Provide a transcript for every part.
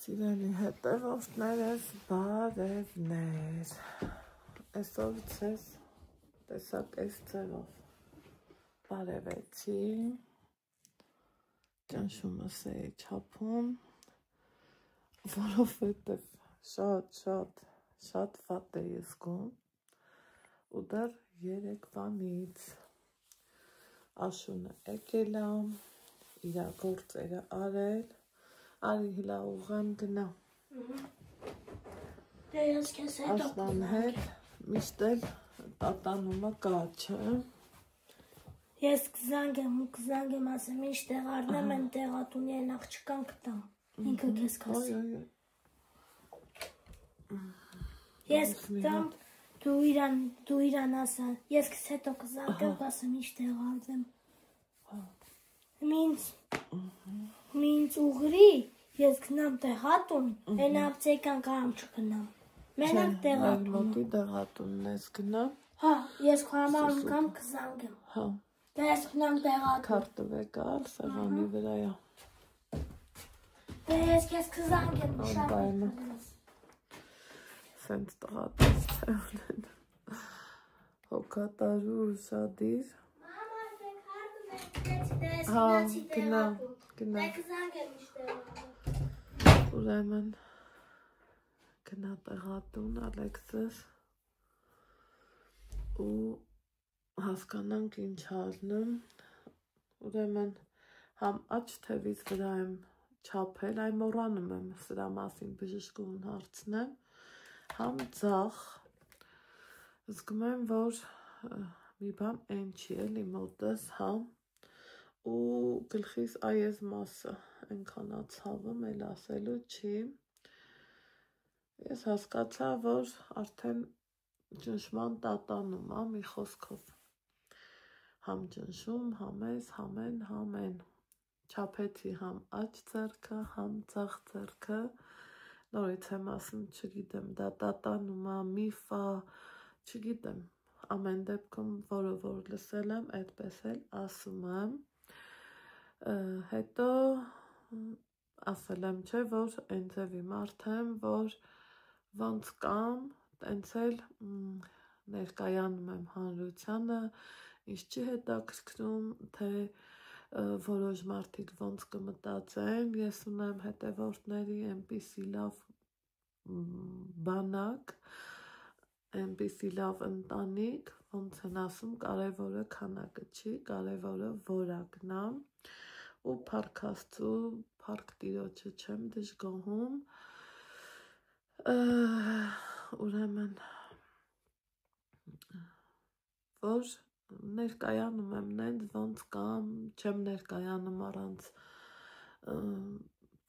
Սիրելի հետևորդներս, բարևներ, այսօր ցես տեսակ այս ձևով բարևեցի, ճնշումս էի չափում, որովհետև շատ վատ էի զգում ու դեռ երեկվանից Աշունը եկել է, իր գործերը արել, արի հլա ուղեմ գնա Աշնան հետ միշտ էլ տատանումը կա, չէ։ Ես կզանգեմ ասեմ, ինչ տեղ առնեմ, են տեղատունի են աղջկան կտամ, ինքը կեզ կասի։ Ես կտամ, դու իրան ասա, ես կս հետո կզանգեմ, ասեմ, ինչ տեղ առնեմ։ Մինչ ուղրի, ես կնամ տեղատուն, են ապցեքան կարամ չկնամ։ Մենակ տեղատուն։ Մոտի տեղատունն ես գնամ։ Հա, ես խորամարում կամ կզանգեմ։ Հա։ Դա ես կնամ տեղատուն։ Քարտվեք ալ, սեղանի վրայա։ Դա ես կեզ կզանգեմ, Անբայմը։ Սենց տղատես թե ունեն։ Հոգատարու ուշադիր։ Հա, գնա։ Ուրեմն գնա տեղատուն Ալեքսս ու հասկանանք ինչ առնում, ուրեմն համ աչ թևից վրա եմ չափել, այ մոռանում եմ սրա մասին բժշկուն հարցնեմ, համ ձախ զգում եմ, որ մի բան են չի էլի մոտս, հա, ու գլխիս այս մասը ենքանա ցավում էլ ասելու չի, ես հասկացա, որ արդեն ճնշման տատանում է մի խոսքով, համ ճնշում, համ ես, համ են, չափեցի համ աչ ձեռքը, համ ձախ ձեռքը, նորից եմ ասում, չգիտեմ, դա տատանում է, միֆ է, չգիտեմ, ամեն դեպքում, որը որ լսել եմ, այդպես էլ ասում եմ, հետո ասել եմ, չէ, որ այն ձևի մարդ եմ, որ ոնց կամ, տենց էլ ներկայանում եմ հանրությանը, ինչ չի հետաքրքրում, թե որոշ մարդիկ ոնց կմտածեն, ես ունեմ հետևորդների այնպիսի լավ բանակ, այնպիսի լավ ընտանիք, ոնց են ասում, կարևորը քանակը չի, կարևորը որակն է, ու փառք Աստծու, փառք Տիրոջը չեմ դժգոհում, ուրեմն, որ ներկայանում եմ նենց ոնց կամ, չեմ ներկայանում առանց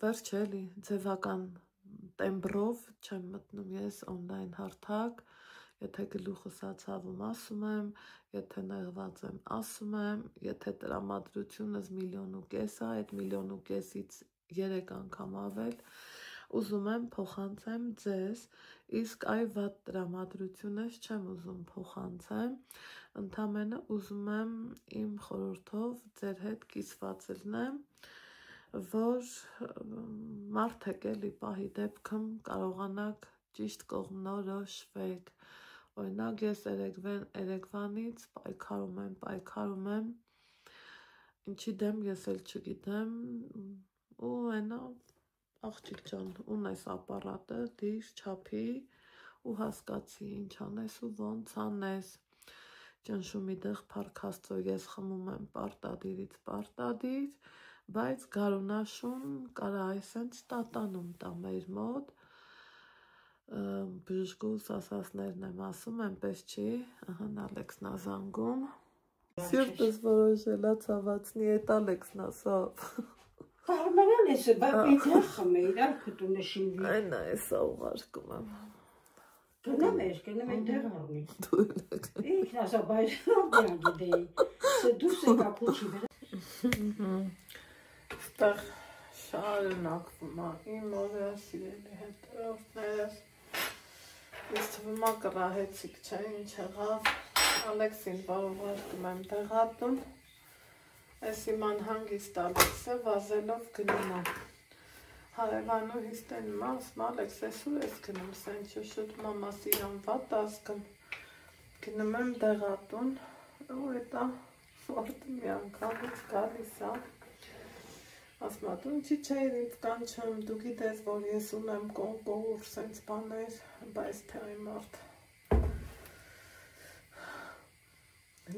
վերջ էլի, ձևական տեմբրով չեմ մտնում ես օնլայն հարթակ, եթե գլուխս ացավում ասում եմ, եթե նեղված եմ ասում եմ, եթե տրամադրությունս 1,5 միլիոն է, այդ 1,5 միլիոնից 3 անգամ ավել, ուզում եմ փոխանցեմ ձեզ, իսկ այ վատ տրամադրությունս չեմ ուզում փոխանցեմ, ընդամենը ուզում եմ իմ խորհրդով ձեր հետ կիսված լինեմ, որ մարդեք էլի պահի դեպքում կարողանաք ճիշտ կողմնորոշվեք, օրինակ ես երեկվանից պայքարում եմ, ինչի դեմ ես էլ չգիտեմ, ու ենա աղջիկ ջան, ունես ապարատը, դիր, չափի, ու հասկացի ինչ անես ու ոնց անես, ճնշումի դեղ փառք Աստծո ես խմում եմ պարտադիրից պարտադիր, բայց գարունաշուն կարա այսենց տատանում տա մեր մոտ, բժշկուս ասասներն եմ ասում, այնպես չի, ահան Ալեքսն է զանգում, սիրտս որոշել է ցավացնի, այդ Ալեքսն է սավ։ Կարմարան ես, բայց խմե, իրար կտունը շինվի։ Այն է, սա ուղարկում եմ։ Գնամ այնտեղ առնի։ Ինքն ասա, բայց դյան գիտեի, դուս եկա փուչի վրա։ Ստեղ շարունակվում է, իմ օրը սիրելի հետևորդներս, ես թվում է կռահեցիք, չէ, ինչ եղավ, Ալեքսին ուղարկում եմ տեղատուն, այս իմ անհանգիստ Ալեքսը վազելով գնում է, Հարևանու հիստեն մաս Ալեքս էսու ես գնում սենց շուտ մամաս իրան վատ ասկն գնում եմ դեղատուն ու էտա որտը մի անգամից գալիս ա ասմատուն չի չէր ինձ կանչում դու գիտես որ ես ունեմ կոնկուր սենց բաներ բայց թե այ մարդ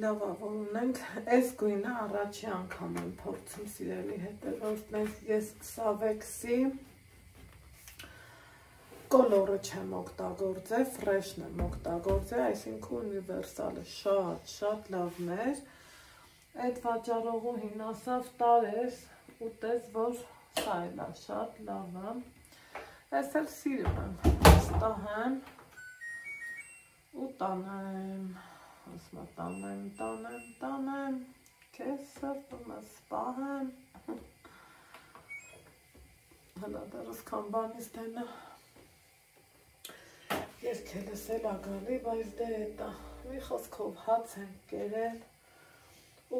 լավ որ ունենք այս գույնը առաջի անգամ եմ փորձում սիրելի հետևորդներ ես Սավեքսի կոլորը չեմ օգտագործել ֆրեշն եմ օգտագործել այսինքն ունիվերսալը շատ լավն էր այդ վաճառողուհին ասավ տարես ուտես որ սա էլ է շատ լավ է ես էլ սիրում եմ ստահեմ ու տանեմ ասմա տանեմ քեզ սրտում ես սպահեմ հլա դարս կամբանիս տենը երկելս էլ ագալի բայց դե էտա մի խոսքով հաց են կերել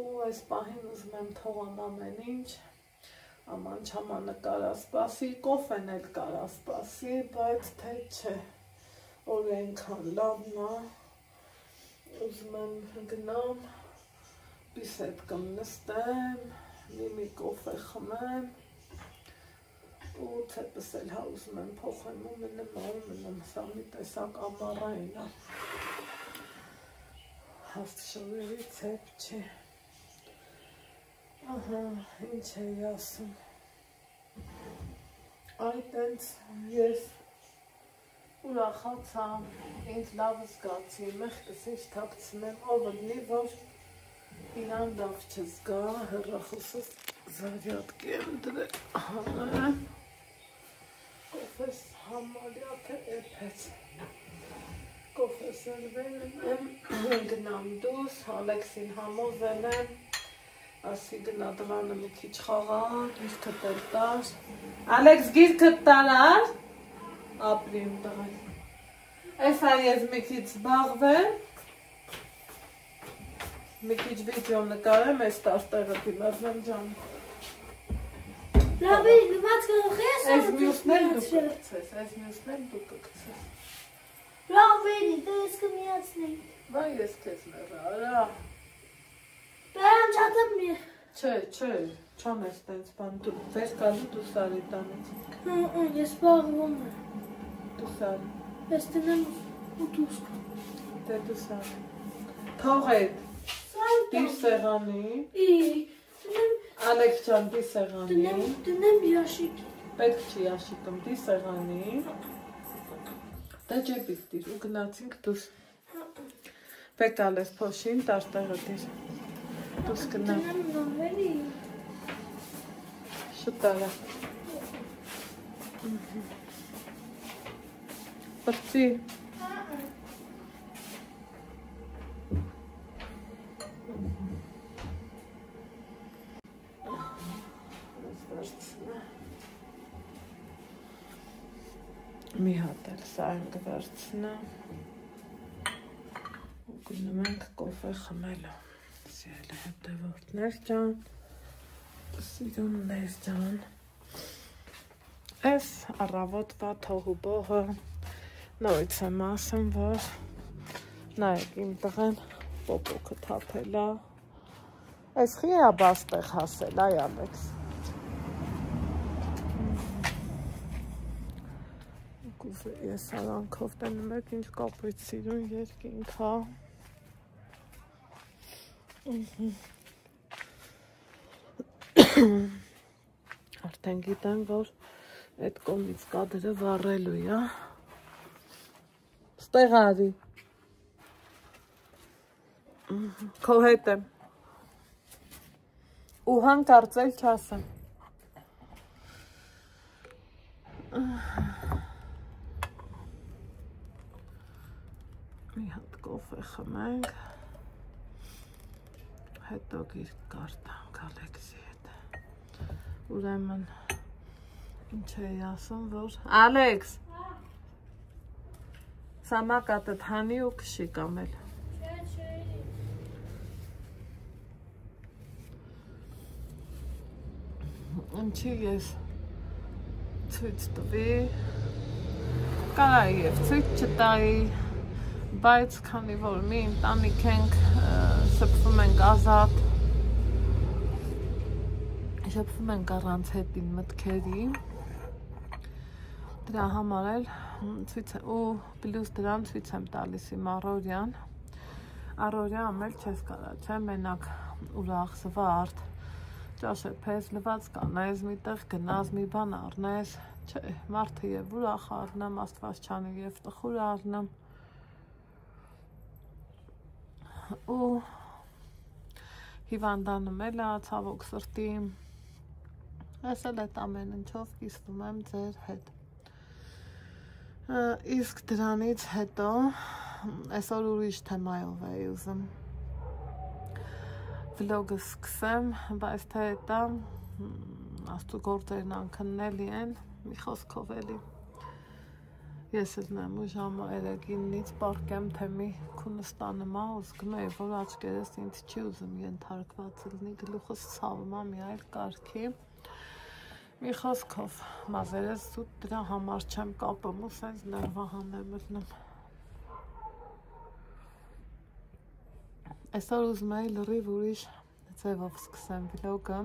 ու այս պահին ուզում եմ թողամ ամեն ինչ Աման չամանը կարասպասի, կոֆեն էլ կարասպասի, բայց թե չէ, որ ենքան լավն է, ուզում եմ գնամ, բիսետ կմնստեմ, մի կոֆե խմեմ, ու ցեպս էլ հա ուզում եմ փոխեմ ու մնամ, սա մի տեսակ ամառային է, հաստ շորերի ցեպ չի, Ահա, ինչ էի ասում, այդ ենց ես ուրախացա, ինձ լավ զգացի, մեղքս ինչ թակցնեմ, ով լի, որ իրան լավ չզգա, հեռախոսս զարյատկի եմ դրել հանեմ, կոֆես համարյա թե էպեց, կոֆես ընվելն եմ, գնամ դուս, Ալեքսին համոզել եմ, Ասի գնա դվանը մի քիչ խաղալ, գիրքը տել տար, Ալեքս գիրքը տարար, ապրիմ տղան, այսա ես մի քիչ զբաղվեմ, մի քիչ վիդեո նկարեմ, այս տարտեղը դիմացնեմ ջան, Լավ է, նված կնոխ ես այս մյուսներ դու կգցես, այս մյուսներ դու կգցես, Լավ է, դե ես կմիացնեի, վայ ես կեզ մեղա, արա, Բերան չատեմ մի Չէ, չան ես տենց բան, դու վեր կալի դու սարի տանից Ես բաղվում եմ Դու սարի Ես տնեմ ու դուս Դե դու սարի Թող էդ Դիր սեղանի Ալեքս ճան դի սեղանի Տնեմ յաշիկ Պետք չի յաշիկում դի սեղանի Դա ջեպիկ դիր ու գնացինք դուս Պետք ալես փոշին տարտեղը դիր Դուս գնամ Տնեմ նոմերի Շուտ արա Պրծի Մի հատ էլ սարն կվերցնա ու գնում ենք կոֆե խմելու Սիրելի հետևորդներ ջան, սիրուններ ջան Այս առավոտվա թողու բողը նորից եմ ասեմ, որ նայեք իմ տղեն պոպոքը թափել է Այս խի է բաստեղ հասել, այ Ալեքս Ես արանքով տենում եք ինչ կապույտ սիրուն երկինք հա Արդեն գիտեմ, որ այդ կողմից կադրը վառելու է Ստեղ արի Քո հետ եմ Ու հանկարծել չասեմ Մի հատ կոֆե խմենք Հետո գիրք կարդանք Ալեքսի հետ Ուրեմն ինչ էի ասում, որ Ալեքս Սամակատդ հանի ու քշի կամել Ինչի ես ցույց տվի, կարա եւ ցույց չտայի, բայց քանի որ մի ընտանիք ենք, շփվում ենք ազատ, շփվում ենք առանց հետին մտքերի, դրա համար էլ ցույց ու պլյուս դրան ցույց եմ տալիս իմ առօրյան, առօրյամ էլ չես կարա, չէ, մենակ ուրախ, զվարթ, ճաշել պես, լվաց կանես, միտեղ գնաս, մի բան առնես, չէ, մարդը եւ ուրախ առնեմ, Աստված չանի եւ տխուր առնեմ, ու հիվանդանում էլ ցավոք սրտի, ես էլ այդ ամեն ինչով կիսվում եմ ձեր հետ, իսկ դրանից հետո այսօր ուրիշ թեմայով էի ուզում վլոգը սկսեմ, բայց թե դա աստծու գործերն անքննելի են, մի խոսքով էլի ես էլ նեմ ու ժամը 3-9-ից պարկեմ թե մի Քունստանում ա ու զգում էի, որ աչքերս ինձ չի ուզում ենթարկված լինի, գլուխս ցավում ա մի այլ կարգի, մի խոսքով մազերս զուտ դրա համար չեմ կապում ու սենց ներվահան եմ ելնում, այսօր ուզում էի լրիվ ուրիշ ձևով սկսեմ վլոգը,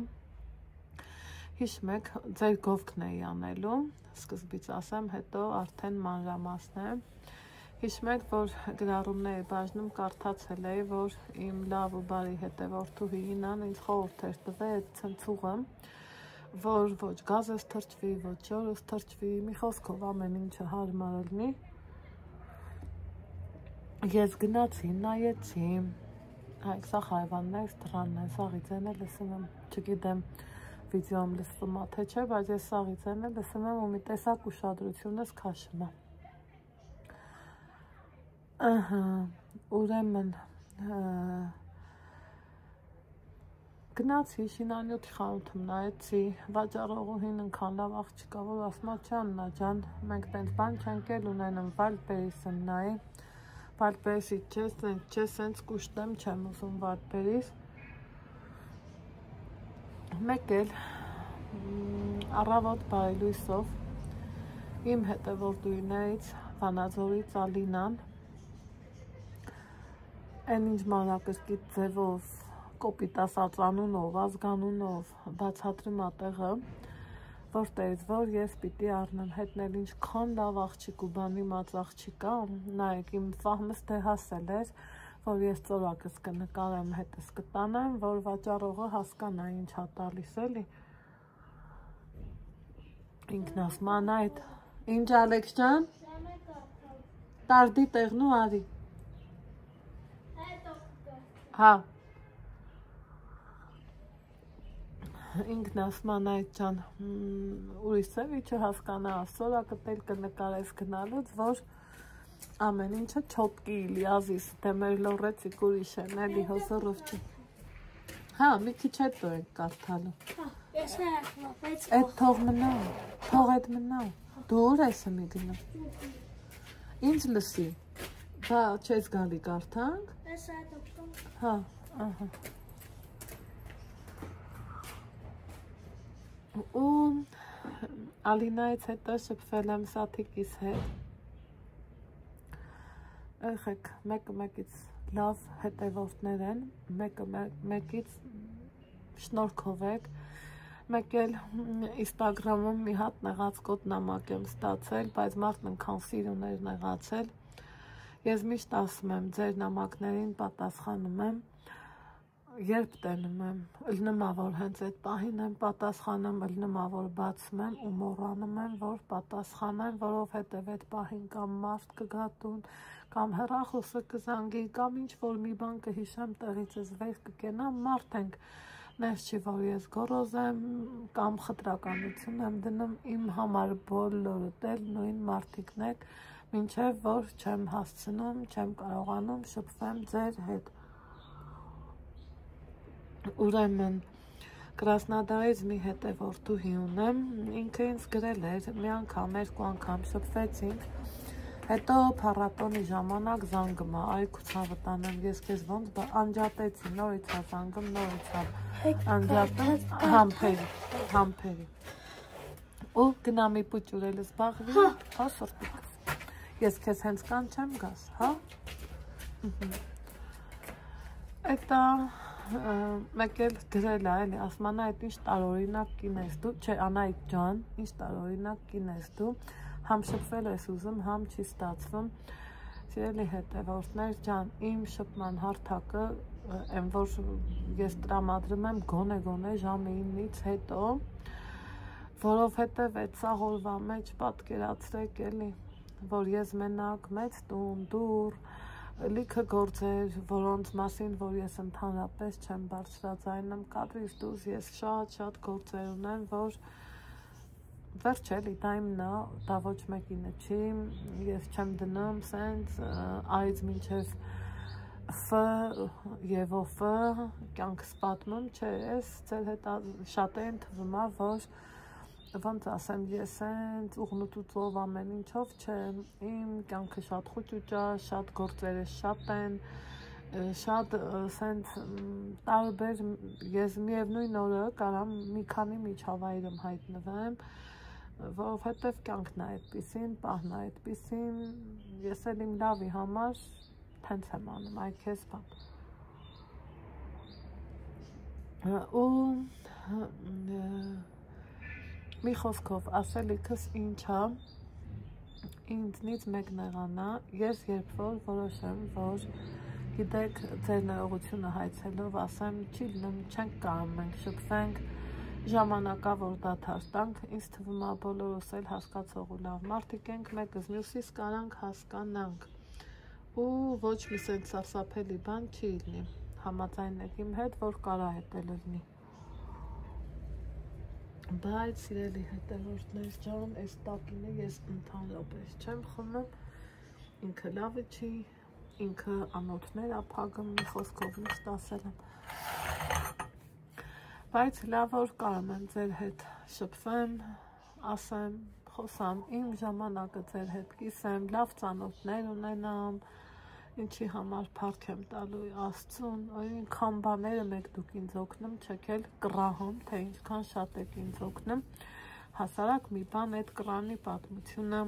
հիշում եք, ձեր գովքն էի անելու, սկզբից ասեմ, հետո արդեն մանրամասն հիշում եք, որ գրառումների բաժնում կարդացել էի, որ իմ լավ ու բարի հետևորդուհի Ինան ինձ խորհուրդ էր տվել այդ ցնցուղը, որ ոչ գազս թրջվի, ոչ ջորս թրջվի, մի խոսքով ամեն ինչը հարմար լինի, ես գնացի, նայեցի, Այք սա հայվաններ դրանն են, սաղից են էլ լսում եմ, չգիտեմ վիդեոում լսվում ա թե չէ, բայց ես սաղից են էլ լսում եմ ու մի տեսակ ուշադրությունս քաշում ա, ուրեմն գնացի շինանյութի խանութում նայեցի, վաճառողուհին ընքան լավ աղջիկա, որ ասում ա Աննա ջան, մենք տենց բան չենք էլ ունենում, Վալդբերիս եմ նայի, Վալդբերիսի չէ, սենց կուշտեմ չեմ ուզում Վալդբերիս, մեկ էլ առավոտ բարի լույսով իմ հետևորդուհիներից Վանաձորից Ալինան այն ինչ մանրակրկիտ ձևով կոպիտ ասած անունով, ազգանունով բացատրում ա տեղը, որտեղից որ ես պիտի առնեմ հետնել ինչքան լավ աղջիկ ու բանի մած աղջիկ ա, նայեք իմ վահմս դե հասել էր, որ ես ծորակս կնկարեմ հետս կտանեմ, որ վաճառողը հասկանա ինչ ա տալիս էլի, ինքն ասում ա այդ, ինչ Ալեքս ջան, տարդի տեղնու արի, հա, ինքն ասում ա այդ ջան, ուրիշ սև իչը հասկանա, սորակը տել կնկարես գնալուց, որ ամեն ինչը չոտկի իլի ազիս, դե մեր լորեցիկ ուրիշ են, էլի հոսորով չի, հա, մի քիչ հետո ենք կարդալու, այդ թող մնա, թող այդ մնա, դու ուր ես մի գնում, ինձ լսի, բա չես գալի կարդանք, հա, ահա, ու Ալինայից հետո շփվել եմ Սաթիկիս հետ, եղեք մեկը մեկից լավ հետևորդներ են, մեկը մեկից շնորհքով եք, մեկ էլ Instagram-ում մի հատ նեղացկոտ նամակ եմ ստացել, բայց մարդն ընքան սիրուն էր նեղացել, ես միշտ ասում եմ, ձեր նամակներին պատասխանում եմ, երբ տենում եմ, ըլնում ա, որ հենց այդ պահին եմ պատասխանում, ըլնում ա, որ բացում եմ ու մոռանում եմ, որ պատասխանեմ, որովհետև այդ պահին կամ մարդ կգա տուն, կամ հեռախոսը կզանգի, կամ ինչ-որ մի բան կհիշեմ, տեղիցս վեր կկենամ, մարդ ենք, նես չի, որ ես գոռոզ եմ, կամ խտրականություն եմ դնում, իմ համար բոլորդ էլ նույն մարդիկն եք, մինչև որ չեմ հասցնում, չեմ կարողանում շփվեմ ձեր հետ։ Ուրեմն Կրասնոդարից մի հետևորդուհի ունեմ, ինքը ինձ գրել էր, մի անգամ, երկու անգամ շփվեցինք, հետո փառատոնի ժամանակ զանգում ա, այգու ցավը տանեմ, ես քեզ ոնց անջատեցի, նորից ա զանգում, նորից ա անջատում, համբերի, Ու գնա մի պուճուրել զբաղվի, հա սրտիկս։ Ես քեզ հենց կանչեմ գաս, հա։ Էտա մեկ էլ գրել է, էլի, ասում Անա, այդ ինչ տարօրինակ կին ես դու, չէ, Անահիտ ջան, ինչ տարօրինակ կին ես դու, համ շփվել ես ուզում, համ չի ստացվում։ Սիրելի հետևորդներ ջան, իմ շփման հարթակը, այն որ ես տրամադրում եմ գոնե ժամը 9-ից հետո, որովհետև այդ սաղ օրվա մեջ պատկերացրեք էլի, որ ես մենակ մեծ տուն, դուռ, լիքը գործեր, որոնց մասին, որ ես ընդհանրապես չեմ բարձրաձայնում, կադրից դուրս ես շատ գործեր ունեմ, որ վերջ էլի, դա իմն է, դա ոչ մեկինը չի, ես չեմ դնում սենց այց մինչև Ֆ և ով կյանքս պատմում, չէ, ես ձեր հետ շատերին թվում է, որ ոնց ասեմ, ես սենց ուղնուտուծով ամեն ինչով չեմ, իմ կյանքը շատ խուճուճ է, շատ գործերը շատ են, շատ սենց տարբեր, ես միևնույն օրը կարամ մի քանի միջավայրում հայտնվեմ, որովհետև կյանքն է այդպիսին, պահն է այդպիսին, ես էլ իմ լավի համար հենց եմ անում, այ քեզ բան։ Ու մի խոսքով ասելիքս ինչ է, ինձնից մեկն եղանա, ես երբ որ որոշեմ, որ գիտեք ձեր ներողությունը հայցելով ասեմ, չի լինում, չենք կարող մենք շփվենք, ժամանակավոր դադար տանք, ինձ թվում է բոլորս էլ հասկացող ու լավ մարդիկ ենք, մեկս մյուսիս կարանք հասկանանք ու ոչ մի սենց սարսափելի բան չի լինի, համաձայնեք իմ հետ, որ կարա հետ էլ լինի։ Բայց սիրելի հետևորդներ ջան, այս տակինը ես ընդհանրապես չեմ խմում, ինքը լավը չի, ինքը անոթներ ապագում, մի խոսքով միշտ ասել եմ։ Բայց լավ որ կարամ եմ ձեր հետ շփվեմ, ասեմ, խոսամ, իմ ժամանակը ձեր հետ կիսեմ, լավ ծանոթներ ունենամ, ինչի համար փառք եմ տալու Աստծուն, այնքան բաները մեկ դուք ինձ օգնում, չեք էլ կռահում, թե ինչքան շատ եք ինձ օգնում, հասարակ մի բան այդ կռանի պատմությունը,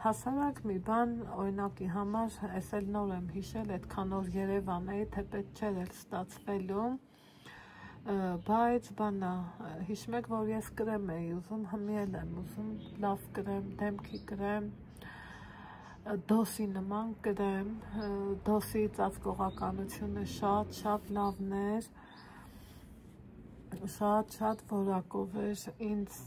հասարակ մի բան օրինակի համար, ես էլ նոր եմ հիշել, այդքան օր Երևան էի, թե պետք չէր էլ ստացվելու, բայց բանա, հիշում եք, որ ես կրեմ էի ուզում, հմիել եմ ուզում, լավ կրեմ, դեմքի կրեմ, դոսի նման կրեմ, դոսի ծածկողականությունը շատ լավն էր, շատ որակով էր, ինձ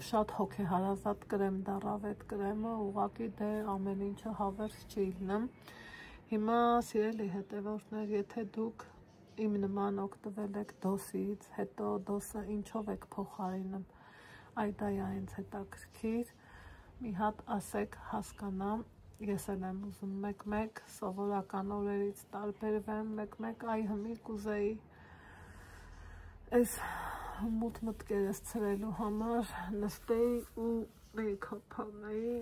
շատ հոգեհարազատ կրեմ դառավ այդ կրեմը, ուղղակի դե ամեն ինչը հավերժ չի լինում։ Հիմա սիրելի հետևորդներ, եթե դուք իմ նման օգտվել եք դոսից, հետո դոսը ինչով եք փոխարինում, այ դա է ինձ հետաքրքիր, մի հատ ասեք հասկանամ, ես էլ եմ ուզում մեկ-մեկ սովորական օրերից տարբերվեմ, մեկ-մեկ այ հմի կուզեի այս մութ մտքերս ցրելու համար նստեի ու մեյքափանեի,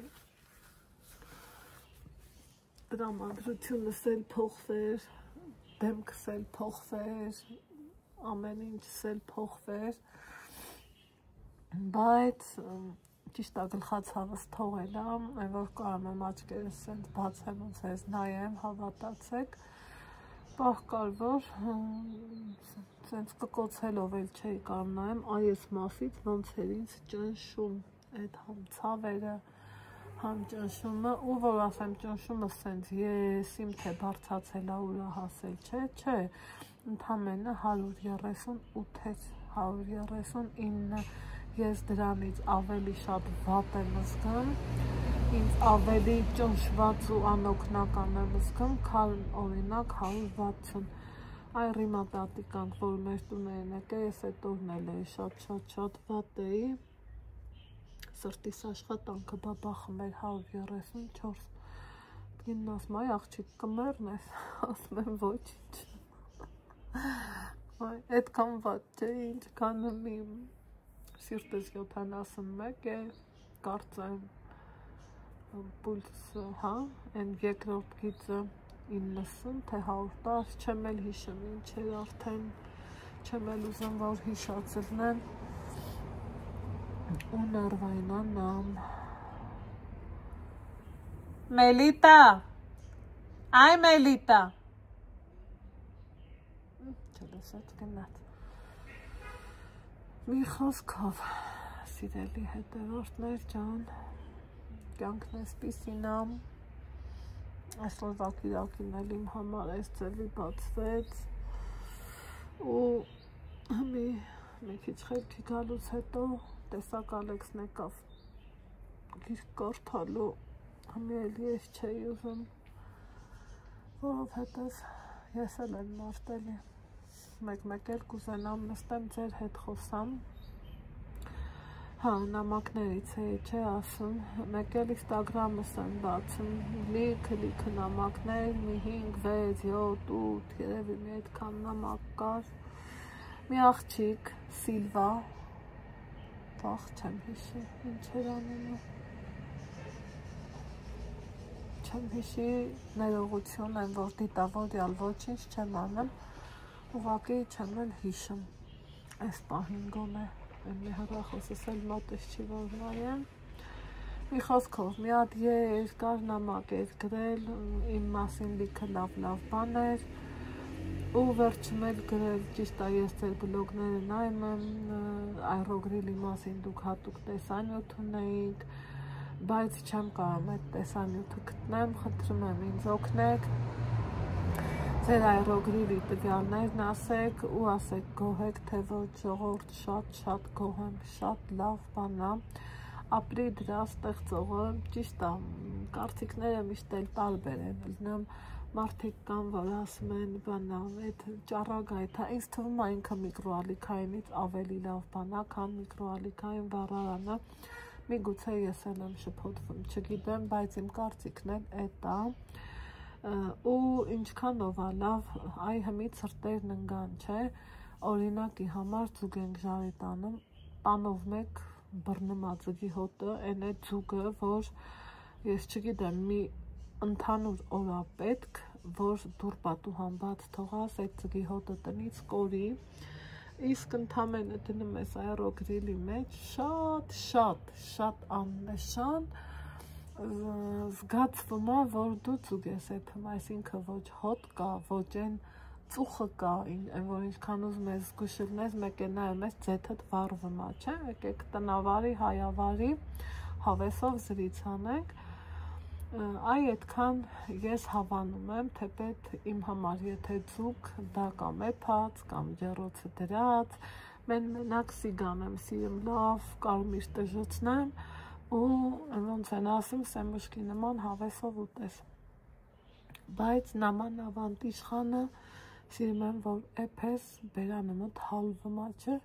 տրամադրությունս էլ փոխվեր, դեմքս էլ փոխվեր, ամեն ինչս էլ փոխվեր, բայց ճիշտ է գլխացավս թողել եմ, այն որ կարամ եմ աչքերս սենց բացեմ ու ձեզ նայեմ, հավատացեք, պահ կար, որ սենց կկոցելով էլ չէի կարամ նայեմ, այ ես մասից ոնց էր ինձ ճնշում, այդ համ ցավերը, համ ճնշումը, ու որ ասեմ ճնշումը սենց ես իմ թե բարձացել է ուրա հասել, չէ, ընդամենը 138 էր, 139, ես դրանից ավելի շատ վատ եմ զգում, ինձ ավելի ճնշված ու անօգնական եմ զգում, քան օրինակ 160, այ ռիմա տատիկանք, որ մեր տուներին եկե, ես այդ օրն էլ էի շատ վատ էի, սրտիս աշխատանքը բաբախում էր 134, ինն ասում այ աղջիկ կմեռն ես, ասում եմ ոչինչ, այդքան վատ չէ, ինչքան մի սիրտս 71 է, կարծեմ, պուլսը, հա, են երկրորդ գիծը 90, թե 110, չեմ էլ հիշում ինչ էր արդեն, չեմ էլ ուզում, որ հիշացնեմ, ու նարվայնանամ։ Մելիտա, այ Մելիտա։ Չլսեց գնաց։ Մի խոսքով, սիրելի հետևորդներ ջան, կյանքն էսպիսին է, այսօրվա կիրակին էլ իմ համար այս ձևի բացվեց ու մի քիչ խելքի գալուց հետո տեսակ Ալեքսն եկավ գիրք կարդալու, էլի ես չէի ուզում, որովհետև ես էլ եմ մարտելի, մեկ էլ կուզենամ նստեմ ձեր հետ խոսամ, հա, նամակներից չէ ասում, մեկ էլ Instagram-ս եմ բացում, լիքը նամակներ, մի 5, 6, 7, 8, երևի մի այդքան նամակ կար, մի աղջիկ, Սիլվա, վաղ չեմ հիշի, ինչ էր անունը, չեմ հիշի, ներողություն եմ, որ դիտավորյալ ոչինչ չեմ անում, ուղղակի չեմ էլ հիշում, այս պահին գոնե, մի հեռախոսս էլ մոտս չի որ նայեմ, մի խոսքով, մի հատ երկար նամակ էր գրել, իմ մասին լիքը լավ բաներ, ու վերջում էլ գրել, ճիշտ է ես ձեր բլոգները նայում եմ, Aerogrill-ի մասին դուք հատուկ տեսանյութ ունեիք, բայց չեմ կարում այդ տեսանյութը գտնեմ, խնդրում եմ ինձ օգնեք, ձեր Aerogrill-ի տվյալներն ասեք ու ասեք գոհեք, թե ոչ ժողովուրդ շատ գոհ եմ, շատ լավ բան է, ապրի դրա ստեղծողը, ճիշտ է, կարծիքները միշտ էլ տարբեր են, լինում մարդիկ կան, որ ասում են բանա, այդ ճառագայթ է, ինձ թվում է ինքը միկրոալիքայինից ավելի լավ բան է, քան միկրոալիքային վառարանը, միգուցե ես էլ եմ շփոթվում, չգիտեմ, բայց իմ կարծիքն էլ էդ է, ու ինչքանով է լավ, այ հմի ցրտերն ընկան, չէ, օրինակի համար ձուկ ենք ժարի տանում, տանով մեկ բռնում է ձգի հոտը, այն այդ ձուկը, որ ես չգիտեմ, մի ընդհանուր օր է պետք, որ դուռ պատուհան բաց թողած այդ ձգի հոտը տնից կորի, իսկ ընդամենը դնում ես Aerogrill-ի մեջ, շատ աննշան, զգացվում է, որ դու ձուկ ես եփում, այսինքն ոչ հոտ կա, ոչ այն ծուխը կա, որ ինչքան ուզում ես զգուշ լինես, մեկ է նայում ես ձեթդ վառվում է, չէ, եկեք տնավարի, հայավարի, հավեսով զրից անենք, այ այդքան ես հավանում եմ, թեպետ իմ համար եթե ձուկ, դա կամ էփած, կամ ջեռոցը դրած, մենակ սիգան եմ սիրում լավ, կարմիր տժոցնեմ, ու ոնց են ասում, սեմուշկի նման հավեսով ուտես, բայց նաման ավանտ իշխանը սիրում եմ, որ էփես բերանը մոտ հալվում է, չէ,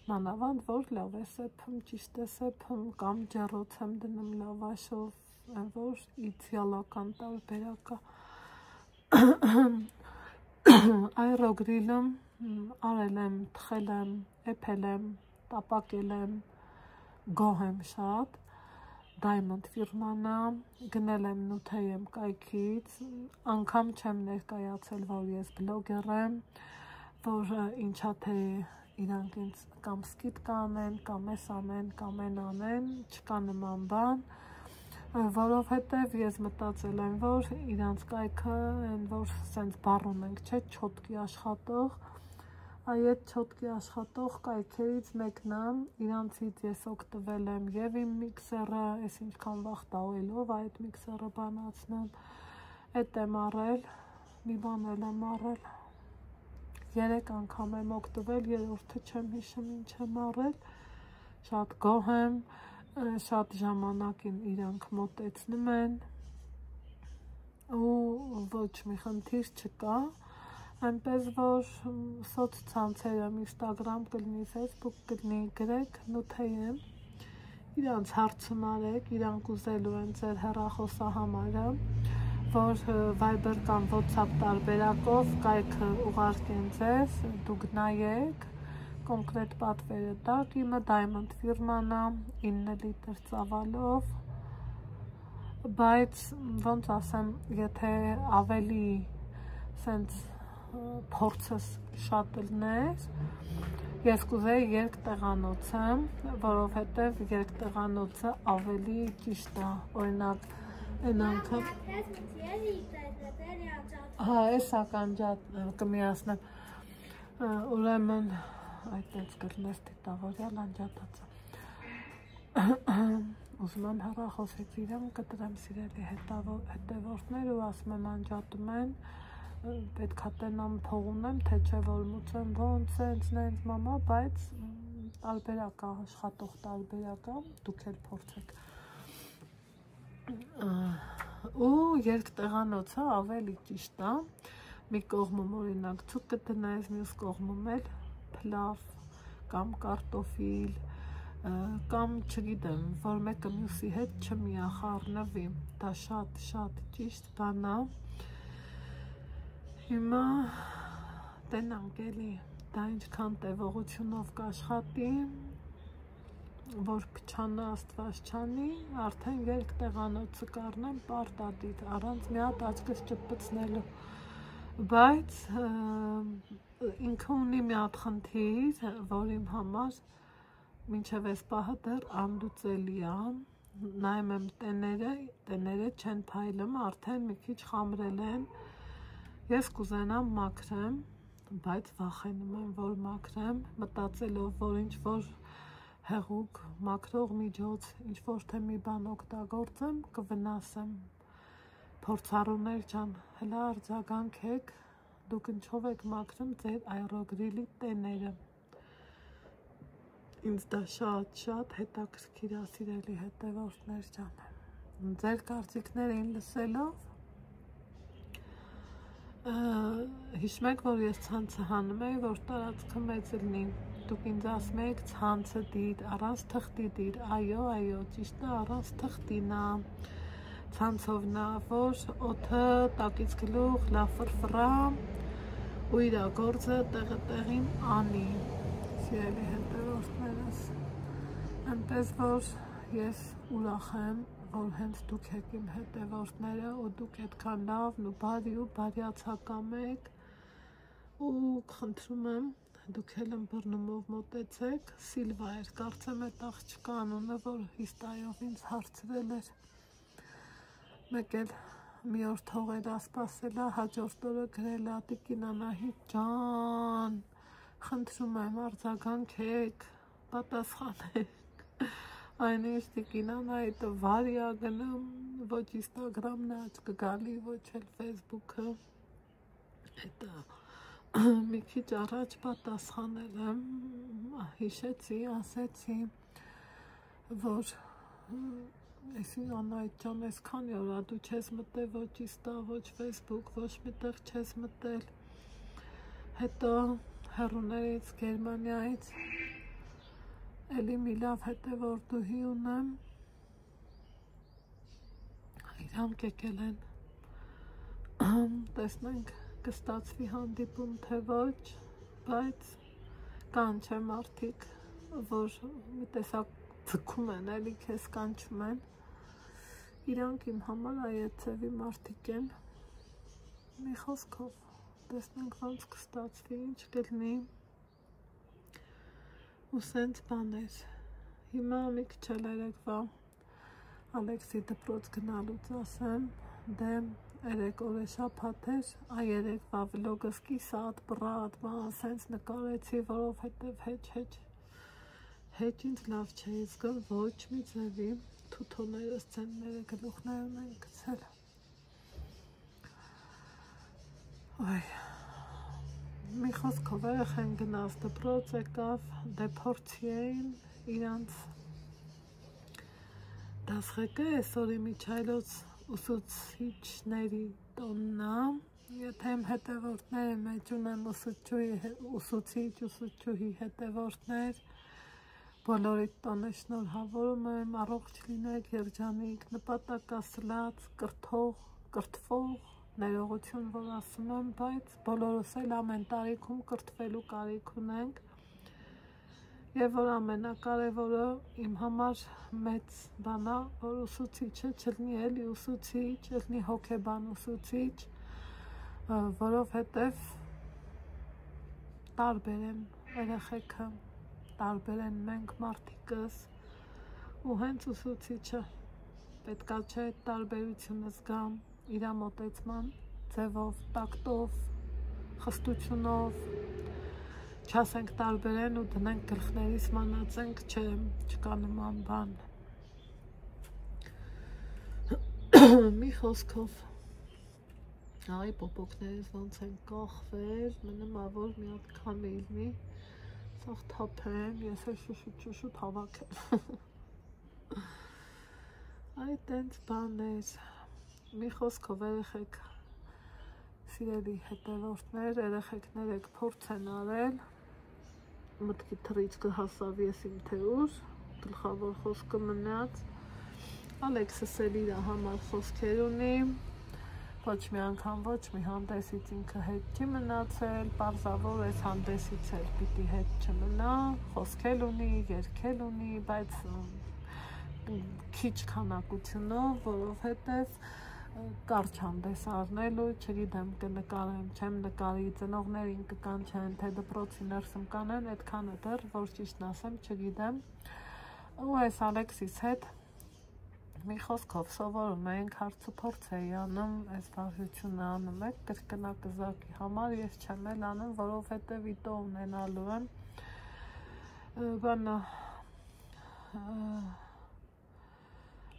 մանավանդ, որ լավ ես էփում, ճիշտ ես էփում, կամ ջեռոց եմ դնում լավաշով, որ իդեալական տարբերակ է, Aerogrill-ում արել եմ, թխել եմ, էփել եմ, տապակել եմ, գոհ եմ շատ, Diamond ֆիրման է, գնել եմ Նութեյեմ կայքից, անգամ չեմ ներկայացել, որ ես բլոգեր եմ, որ ինչա թե իրանք ինձ կամ սկիպ կանեն, կամ էս անեն, կամ են անեն, չկա նման բան, որովհետև ես մտածել եմ, որ իրանց կայքը, որ սենց բառում ենք, չէ, չոտկի աշխատող, այդ չոտկի աշխատող կայքերից մեկն է, իրանցից ես օգտվել եմ և իմ միքսերը, ես ինչքան վաղ տավելով այդ միքսերը բանացնեմ, էդ եմ առել, մի բան էլ եմ առել, 3 անգամ եմ օգտվել, երրորդը չեմ հիշում ինչ եմ առել, շատ գոհ եմ, շատ ժամանակին իրանք մոտեցնում են, ու ոչ մի խնդիր չկա, այնպես որ սոցցանցերում Instagram կլինի, Facebook կլինի, գրեք Նութեյեմ, իրանց հարցում արեք, իրանք ուզելու են ձեր հեռախոսահամարը, որ Viber կամ WhatsApp տարբերակով կայքը ուղարկեն ձեզ, դուք նայեք, կոնկրետ պատվերը տակ, իմը Diamond ֆիրման է, 9 լիտր ծավալով, բայց ոնց ասեմ, եթե ավելի սենց փորձս շատ լնես, Ես կուզեի երկտեղանոցը, որովհետև երկտեղանոցը ավելի ճիշտ է, օրինակ այն անգամ հա, ես ականջատ կմիացնեմ, ուրեմն այդպես կլնես տիտավորյալ անջատածը ուզում եմ հեռախոսից իրեմ կտրեմ սիրելի հետևորդներ ու ասում եմ անջատում են պետք է տենամ փող ունեմ, թե չէ որ մուծեմ ոնց նենց մամա, բայց տարբերակ է, աշխատող տարբերակ է, դուք էլ փորձեք ու երկտեղանոցը ավելի ճիշտ է, մի կողմում օրինակ ցուկ կտնես, մյուս կողմում էլ փլավ կամ կարտոֆիլ կամ չգիտեմ, որ մեկը մյուսի հետ չմիախառնվի, դա շատ ճիշտ բան է, հիմա տենանք էլի, դա ինչքան տևողությունով կաշխատի, որ փչանա աստված չանի, արդեն երկտեղանոցը կառնեմ պարտադիր, առանց մի հատ աչքս ճպցնելու, բայց ինքը ունի մի հատ խնդիր, որ իմ համար մինչև այս պահը դեռ անլուծելի է, նայում եմ տեները չեն փայլում, արդեն մի քիչ խամրել են, ես կուզենամ մաքրեմ, բայց վախենում եմ, որ մաքրեմ, մտածելով, որ ինչ-որ հեղուկ, մաքրող միջոց, ինչ-որ թե մի բան օգտագործեմ, կվնասեմ, փորձառուներ ջան, հլա արձագանքեք, դուք ինչով եք մաքրում ձեր այրոգրիլի տեները, ինձ դա շատ հետաքրքիր է սիրելի հետևորդներ ջան, ձեր կարծիքներին լսելով, հիշում եք, որ ես ցանցը հանում էի, որ տարածքը մեծ լինի, դուք ինձ ասում եք ցանցը դիր, առանց թղթի դիր, այո, ճիշտ է, առանց թղթին է, ցանցով նա, որ օդը տակից գլուխ, լավ ֆրֆռա ու իր գործը տեղը տեղին անի, սիրելի հետևորդներս, այնպես որ ես ուրախ եմ, որ հենց դուք եք իմ հետևորդները ու դուք այդքան լավն ու բարի ու բարյացակամ եք ու խնդրում եմ դուք էլ ըմբռնումով մոտեցեք, Սիլվա էր, կարծեմ այդ աղջկա անունը, որ հիստայով ինձ հարցրել էր, մեկ էլ մի օր թողելա սպասելա, հաջորդ օրը գրելա տիկին Անահիտ ջան, խնդրում եմ արձագանքեք, պատասխանեք, այնինչ տիկին Անահիտը վարի ա գնում, ոչ ինստագրամն աչ կգալի, ոչ էլ ֆեյսբուքը, հետա մի քիչ առաջ պատասխանել եմ, հիշեցի, ասեցի, որ այսին Անահիտ ջան, այս քանի օր դու չես մտել ոչ ինստա, ոչ ֆեյսբուք, ոչ միտեղ չես մտել, հետո հեռուներից Գերմանիայից էլի մի լավ հետևորդուհի ունեմ, իրանք եկել են, տեսնենք կստացվի հանդիպում թե ոչ, բայց կան չէ մարդիկ, որ մի տեսակ ձգում են, էլի քեզ կանչում են, իրանք իմ համար այեցևի մարդիկ են, մի խոսքով, տեսնենք ոնց կստացվի, ինչ կլինի, ու սենց բաներ, հիմա մի քիչ էլ երեկվա Ալեքսի դպրոց գնալուց ասեմ, դե երեք օրը շաբաթ էր, երեկվա վլոգս կիսատ, բռատ, բան, սենց նկարեցի, որովհետև հեչ ինձ լավ չէի զգում, ոչ մի ձևի, թութոները, սցենները, գլուխներն են գցել, մի խոսքով երեխեն գնաց դպրոց եկավ, դե փորձի էին իրանց դասղեկը այսօր Միչայլոց ուսուցիչների տոննա, եթե իմ հետևորդները մեջ ունեմ ուսուցիչուհի հետևորդներ, բոլորիդ տոնը շնորհավորում եմ, առողջ լինեք, երջանիկ, նպատակասլաց, կրթվող, ներողություն, որ ասում եմ, բայց բոլորս էլ ամեն տարիքում կրթվելու կարիք ունենք, և որ ամենակարևորը իմ համար մեծ բան է, որ ուսուցիչը չլինի էլի ուսուցիչ, չլինի հոգեբան ուսուցիչ, որովհետև տարբեր եմ երեխեքը տարբեր են մենք մարդիկս ու հենց ուսուցիչը պետքա չէ այդ տարբերությունը զգամ իր մոտեցման ձևով, տակտով, խստությունով չասենք տարբեր են ու դնենք գլխներիս մանածենք, չէ, չկա նման բան մի խոսքով աղի պոպոկներս ոնց են կախվել, մնում որ մի հատ քամիլնի, սաղ թափեմ, ես էլ շուշուտ հավաքել։ Այդ տենց բաներ, մի խոսքով երեխեք, սիրելի հետևորդներ, երեխեքներ եք փորձ են արել, մտքի թռիչքը հասավ ես իմ թե ուր, գլխավոր խոսքը մնաց, Ալեքսս էլ իր համար խոսքեր ունի, ոչ մի անգամ ոչ մի հանդեսից ինքը հետ չի մնացել, պարզավոր այս հանդեսից էլ պիտի հետ չմնա, խոսքել ունի, երգել ունի, բայց քիչ քանակությունով, որովհետև կարճ հանդես առնելու, չգիտեմ կնկարեմ, չեմ նկարի, ծնողներին կկանչեն, թե դպրոցի ներսում կանեն, այդքանը դեռ, որ ճիշտն ասեմ, չգիտեմ, ու այս Ալեքսիս հետ մի խոսքով սովորում ենք հարցուփորձ էի անում, այս վարժությունը անում եք կրկնակզակի համար, ես չեմ էլ անում, որովհետև իտո ունենալու եմ, բանա,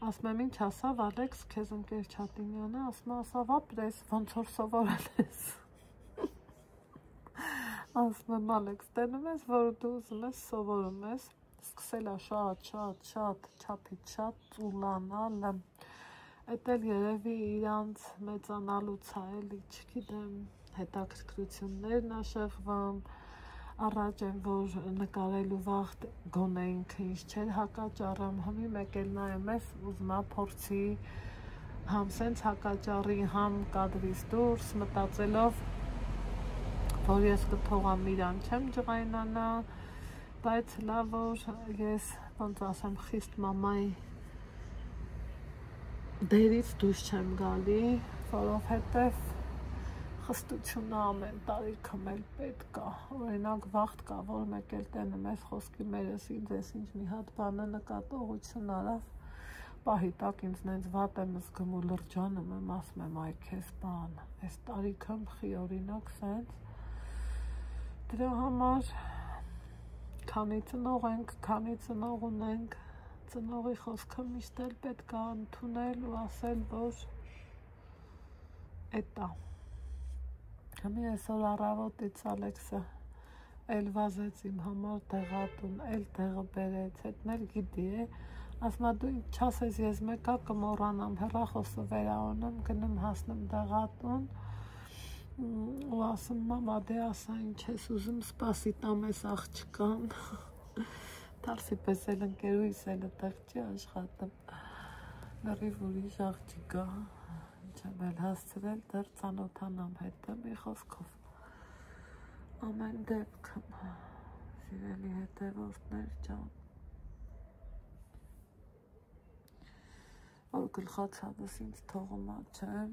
ասում եմ ինչ ասավ Ալեքս, քեզ ընկեր Չատինյանը, ասավ ապրես, ոնց որ սովորել ես, ասում եմ Ալեքս, տենում ես, որ դու ուզում ես սովորում ես, սկսել է շատ չափից շատ ծուլանալ, այդ էլ երևի իրանց մեծանալուց է էլի, չգիտեմ, հետաքրքրություններն ա շեղվում, առաջ են, որ նկարելու վաղ գոնե ինքը ինչ չէր հակաճառում, հիմի մեկ էլ նայում ես, ուզում ա փորձի, համ սենց հակաճառի, համ կադրից դուրս, մտածելով, որ ես կթողամ իրան չեմ ջղայնանա, բայց լավ որ ես ոնց ասեմ խիստ մամայի դերից դուրս չեմ գալի, որովհետև խստությունը ամեն տարիքում էլ պետք է, օրինակ վաղտ կա, որ մեկ էլ տենում ես խոսքի մերս ինձ ինչ մի հատ բանը նկատողություն արավ, պահի տակ ինձ նենց վատ եմ զգում ու լրջանում եմ, ասում եմ այ քեզ բան, այս տարիքում խի օրինակ սենց, դրա համար քանի ծնող ենք, քանի ծնող ունենք, ծնողի խոսքը միշտ էլ պետք է ընդունել ու ասել, որ էդ է։ Հիմա այսօր առավոտից Ալեքսը էլ վազեց իմ համար տեղատուն, էլ տեղը բերեց, հետն էլ գիտի է, ասում է դու չասես ես մեկա կմոռանամ, հեռախոսը վերաոնում, գնում հասնում տեղատուն, ու ասում մամա դե ասա ինչ ես ուզում սպասի տամ ես աղջկան դարսի պես էլ ընկերուիս էլ տեղ չի աշխատում լրիվ ուրիշ աղջիկա ինչ եմ էլ հասցրել դեռ ծանոթանամ հետը մի խոսքով ամեն դեպքում սիրելի հետևորդներ ջան որ գլխացավս ինձ թողումա չէ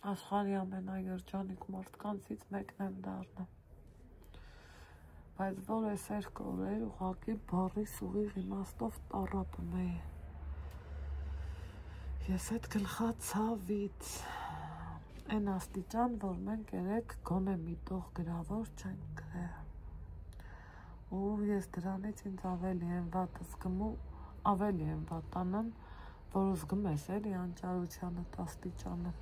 աշխարհի ամենաերջանիկ մարդկանցից մեկն եմ դառնում, բայց որ այս երկու օրեր ուղղակի բառի ուղիղ իմաստով տառապում էի, ես այդ գլխացավից, այն աստիճան, որ մենք երեք գոնե մի տող գրավոր չենք գրել, ու ես դրանից ինձ ավելի եմ վատ զգում ու ավելի եմ վատանում, որ զգում ես էլի անճարությանդ աստիճանը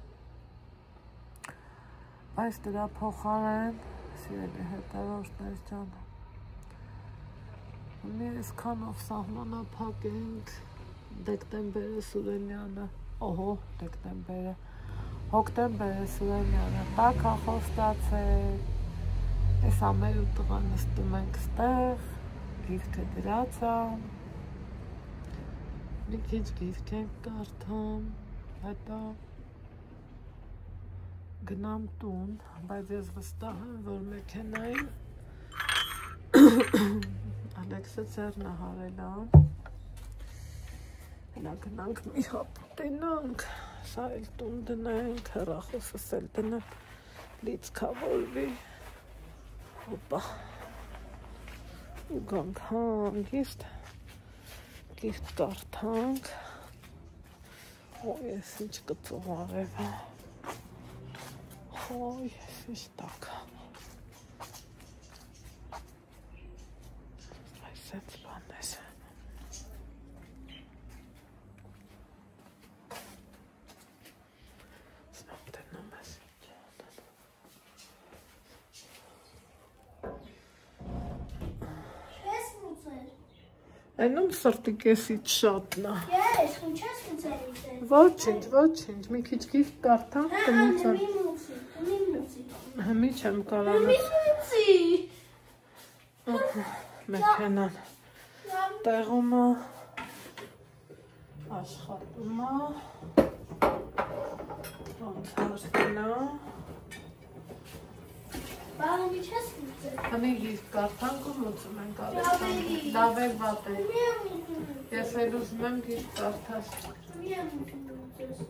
Բայց դրա փոխարեն, սիրելի հետևորդներ ջան, մի այսքանով սահմանափակ ենք դեկտեմբերը Սուրենյանը, օհո, դեկտեմբերը, հոկտեմբերը Սուրենյանը, տակ հախոստացել, այս ամեր ու տղա նստում ենք ստեղ, գիրքը դրած է, մի քիչ գիրք ենք կարդում, հետո գնամ տուն, բայց ես վստահ եմ, որ մեքենային Ալեքսը ձեռն է հարել, հենա գնանք մի հապ ուտենանք, սա էլ տուն դնենք, հեռախոսս էլ դնեմ, լիցքավորվի, Հոպա։ Ու գանք հանգիստ։ Գիրք կարդանք։ Օ, ես ինչ կծող արևա։ Օ, ես ինչ տակ։ Այսենց բանես։ Սնապ տնամ ես Չես մուծել։ Այնում սրտի կեսից շատնա։ Ես, ու չես մուծել իզել։ Ոչինչ, մի քիչ գիրք կարդանք կմուծեմ։ Հմի մուծի։ Հմի չեմ կարանը։ Հմի մուծի։ Մեքենան տեղում է, աշխատում է, ոնց հարցնա։ Բանը մի չես մուծել։ Հմի գիրք կարդանք ու մուծում ենք արեցանք։ Լավ է վատ է։ Ես էլ ուզում եմ գիրք կարդաս։ Մի եմ մուծես։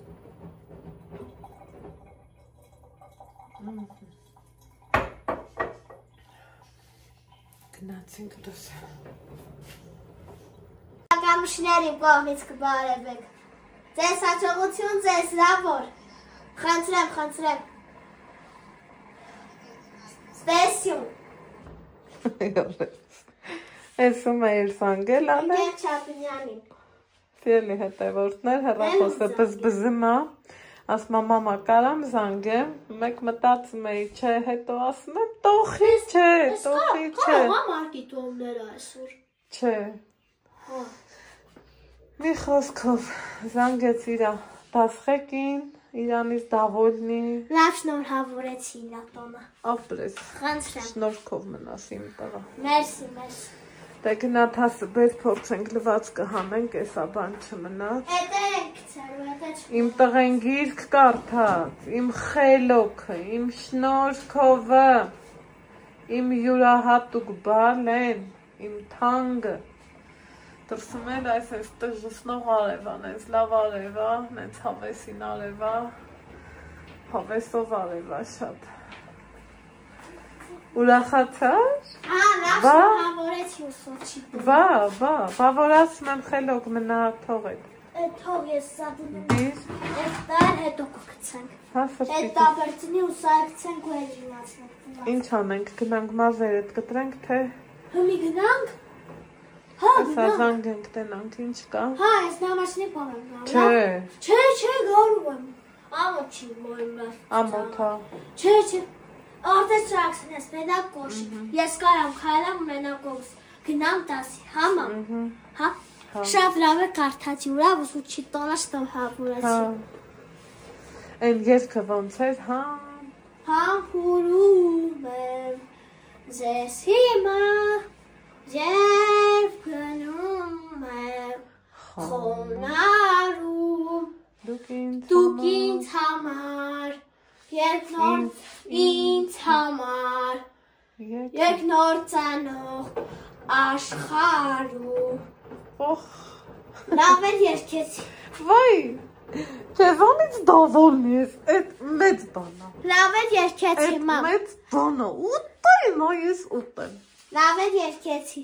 Գնացինք դուս։ Կամուշների կողմից կբարևեք։ Ձեզ հաջողություն, ձեզ լավոր։ Խնդրեմ։ Ստեսյուն։ Էսում է իր զանգել ալե։ Գեր Չապինյանին։ Սիրելի հետևորդներ, հեռախոսը բզբզում է, ասում եմ մամա կարամ զանգեմ, մեկ մտածում էի, չէ, հետո ասում եմ տոխի չէ։ Հա մարկի տոմները այսօր։ Չէ։ Մի խոսքով զանգեց իրա դասղեկին, իրանից դավոլնի։ Լավ շնորհավորեցի իրա տոնը։ Ապրես, Խնդրեմ։ շնորհքով մնաս իմ տղա։ Մերսի։ Դե գնաթասը բեր փորձենք լվաց կհանենք, էսա բան չմնաց։ Էտենք ցերուետեչ։ Իմ տղեն գիրք կարդաց, իմ խելոքը, իմ շնորհքովը, իմ յուրահատուկ բալեն, իմ թանգը։ Դրսում էլ այս տժժնող արևան, այս լավ արևա, նենց հավեսին արևա, հավեսով արևա շատ։ Ուրախացար։ Հա, լավ շնորհավորեցի ուսուցչի։ Բավորացում եմ խելոք մնա թողեք։ Թող ես սադնում։ Դիր։ Այս տար հետո կգցենք։ Հա, Այդ սրտի։ տաբերցնի ու սայքցենք ու էջինացնենք։ Ինչ անենք, գնանք մազերդ կտրենք, թե Հմի գնանք։ Հա, սա գնանք։ զանգենք տենանք, ինչ կա։ Հա, այս նամաշնի բանան։ Չէ, Չէ, գարու եմ։ Ամոթ չի մորում լավ։ ամոթա։ Չէ։ Արդես չաքսն ես, մենակ կոշ։ Ես կարամ քայլամ մենակ կոշ։ Գնամ 10-ի, համա։ Հա։ Շատ լավ է կարդացի ուրա, ուսուցչի տոնը շնորհավորեցի։ Այն երգը ոնց էր, հա։ Համբուրում եմ ձեզ հիմա, երբ գնում եմ խոնարհում, դուք ինձ համար, երբ նոր ինձ համար, երբ նոր ծանող աշխարհում։ Օխ, Լավ էր երկեցի։ վայ, քեզանից դավոլնի ես, այդ մեծ բանա։ Լավ էր երկեցի, Այդ մամ։ մեծ բանա, ուտեմ, ես ուտեմ։ Լավ էր երկեցի։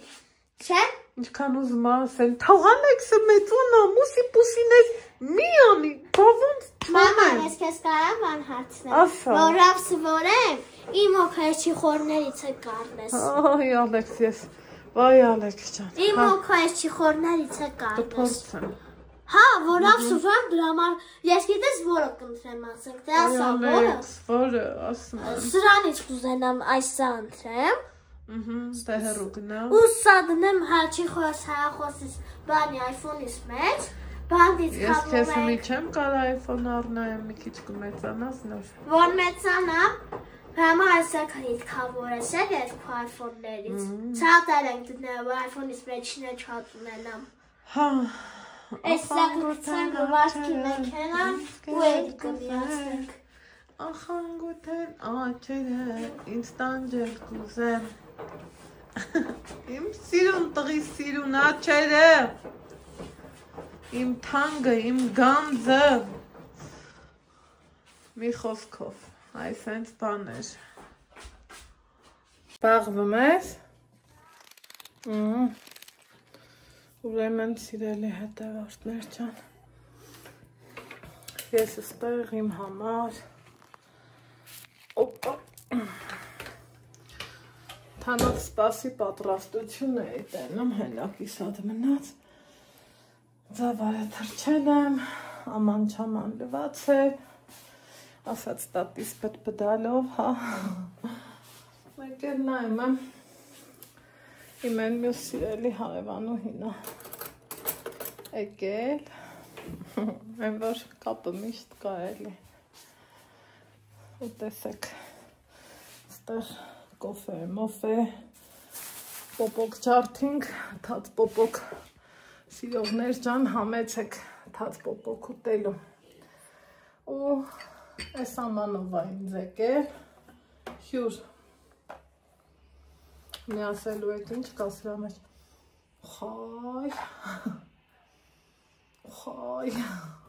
Չէ՞։ Ինչքան ուզում ասել, թողանեքսը մեծունա, մուսի պուսիներ մի անի, բավոնց Մամա, չանեմ։ ես քեզ կարամ անհարցնեմ։ Ասա։ Որով սվորեմ, իմ օքայչի խորներից է կարնես։ Այ Ալեքս, ես, վայ Ալեքս ջան։ Իմ օքայչի խորներից է կարնես։ Կփորձեմ։ Հա, որով սվորեմ դրա համար, ես գիտես որը կընտրեմ ասենք, թե ասա որը։ Ալեքս, որը, ասում եմ։ Սրանից կուզենամ այսա ընտրեմ։ Դե հեռու գնա։ Ու սա դնեմ հաչի խոս հայախոսից բանի iPhone-ից մեջ, բանդից Ես քեզ խաբում մի ենք, չեմ կարող iPhone առնեմ, մի քիչ կմեծանաս նոր։ որ մեծանամ, Համա այսա քնից քավորես էլ ես քո iPhone-ներից։ Ցածր ենք դնել iPhone-ից մեջինը չատ ունենամ։ Հա։ Այսա գուցան գվարքի մեքենան ու էլ կմիացնենք։ Ախանգութեն աչերը, ինձ տանջել կուզեմ։ Իմ սիրուն տղի սիրուն աչերը, իմ թանգը, իմ գանձը, մի խոսքով, այս հենց բան էր։ Բաղվում ես։ Ուրեմն սիրելի հետևորդներ ջան, ես ստեղ իմ համար թանոց սպասի պատրաստություն էի տենում, հենակիս հատ մնաց, ձավարը թրջել եմ, աման չաման լված է, ասաց տատիս պտպտալով, հա, մեկ էլ նայում եմ, իմ են մյուս սիրելի հարևանուհինը եկել, այն որ կապը միշտ կա էլի, ու տեսեք, ստեղ կոֆե, մոֆե, պոպոկ ջարդինք, թաց պոպոկ սիրողներ ջան, համեցեք թաց պոպոկ ուտելու, ու այս ամանով ինձ եկել, հյուր, մի ասելու եք ինչ կա սրա մեջ, խայ,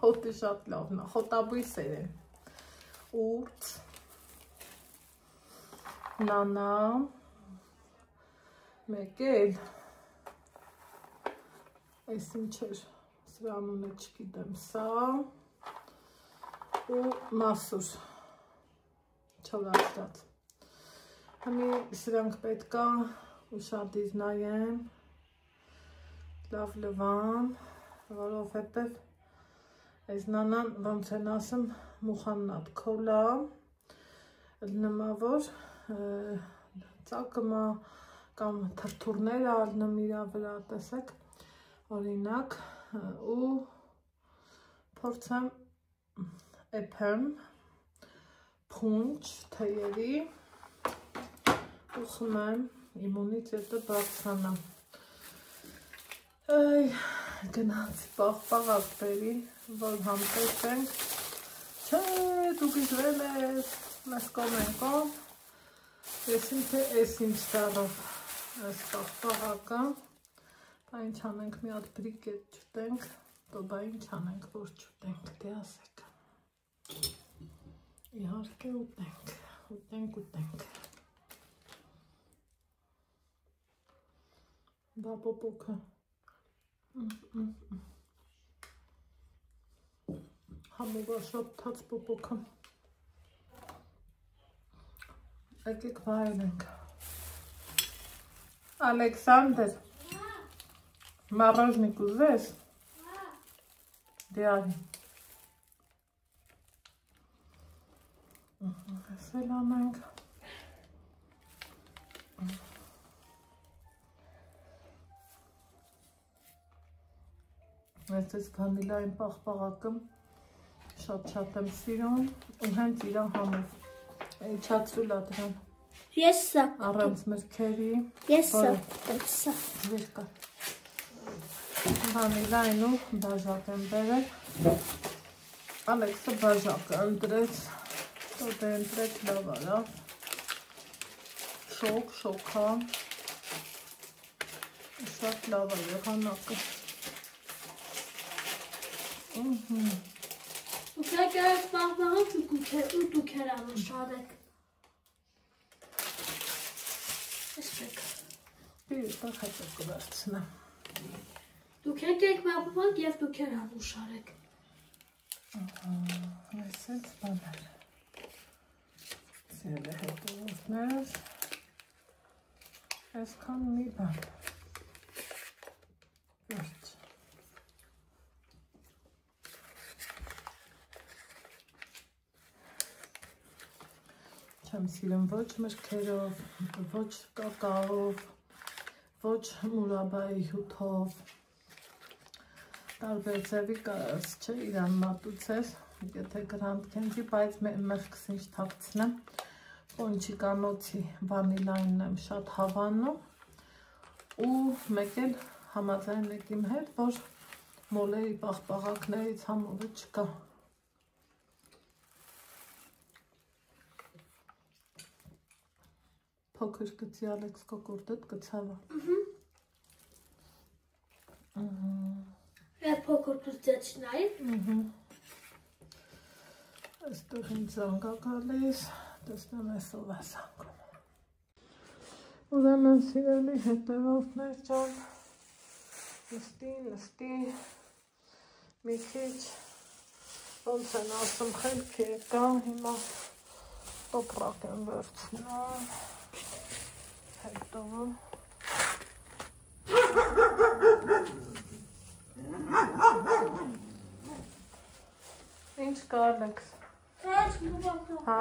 հոտը շատ լավն է, խոտաբույսեր են, ուրց, նանա, մեկ էլ, այս ինչ էր, սրա անունը չգիտեմ, սա, ու մասուր, չորացրած, Համի սրանք պետքա ուշադիր նայեմ, լավ լվամ, որովհետև այս նանան ոնց են ասում մուխաննատ քոլա, լնմավոր ծակմա կամ թրթուրներ ալնում իրա վրա տեսեք, օրինակ ու փորձեմ էփեմ փունջ թեյերի ու խմեմ իմունիտետը բարձրանա, գնաց պաղպաղակ բերի, որ համտեսենք, չէ, դուք իզրել ես, մեզ կոմենքով, ես իմ թե ես ինչ դարով ես պաղպաղակը, բա ինչ անենք մի հատ բրիկետ չուտենք, բա ինչ անենք, որ չուտենք, դե ասեք, իհարկե ուտենք, Բա պոպոքը, համուվաշատ թաց պոպոքը, եկեք վայելենք, Ալեքսանդր, մառոժնիկ ուզես, դե արի, ասել անենք, Ես վանիլային պաղպաղակը շատ եմ սիրում ու հենց իրան համով, չացրուլ ադրան, ես սա, առանց մրգերի, ես սա, երկա, վանիլային ու բաժակ եմ բերել, Ալեքսը բաժակը ընտրեց, դե ընտրեց լավ արա, շոքա, շատ լավ է եղանակը, Ուքեք այս պաղպաղակ ու դուք էր անուշարեք, Եսպեք, բիրտա խետը կվերցնեմ, դուք եկեք պաղպաղակ և դուք էր անուշարեք, այս էց բաներ, սիրելի հետևորդներ, այսքան մի բան, վերջ, չեմ սիրում ոչ մրգերով, ոչ կակաով, ոչ մուրաբայի հյութով, տարբեր ձևի կարաս չէ իրան մատուցես, եթե գրանդ կենցի, բայց մեղքս ինչ թապցնեմ, պոնչիկանոցի վանիլայնն եմ շատ հավանում ու մեկ էլ համաձայն եք իմ հետ, որ մոլերի պաղպաղակներից համովը չկա, Փոքր գծի Ալեքս կոկորդդ կցավա, Եվ փոքր պրծեցնային, Այստեղ ինձ զանգա գալիս, տեսնեմ այսով է զանգում, Ուրեմն սիրելի հետևորդներ ջան, նստի, մի քիչ ոնց են ասում խելքի եկա, հիմա տոպրակ եմ վերցնում, հետո ինչ կա Ալեքս, հա,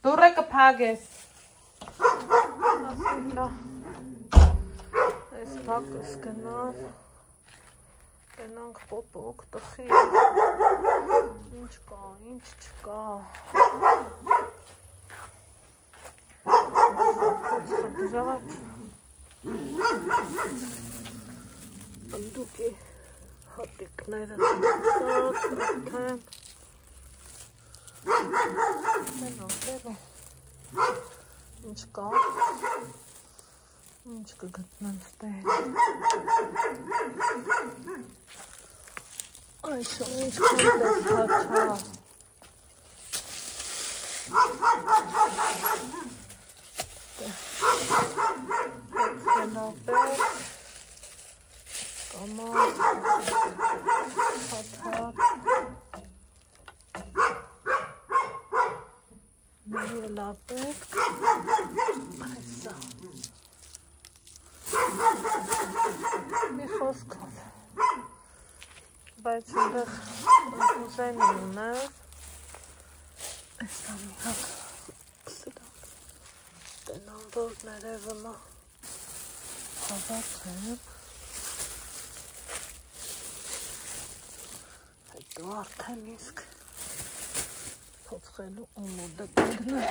դուրը կփագես, ասիլա, այս բակս գնանք պոպոկ տխի, ինչ կա, ինչ չկա, Անդուկի հատիկները ծրթեն, ինչ կա, ինչ կգտնեմ ստեղ, այսո ինչ կոնդես հաչա, Հենապեր, կամար, հաթար, միելապեր, այսա, մի խոսքով, բայց ընդեղ ուզեն ունե, այսա մի հատ, տնան որ ներևը մա, հավաքեմ, հետո արդեն իսկ փոխելու օմոդը կգնեմ,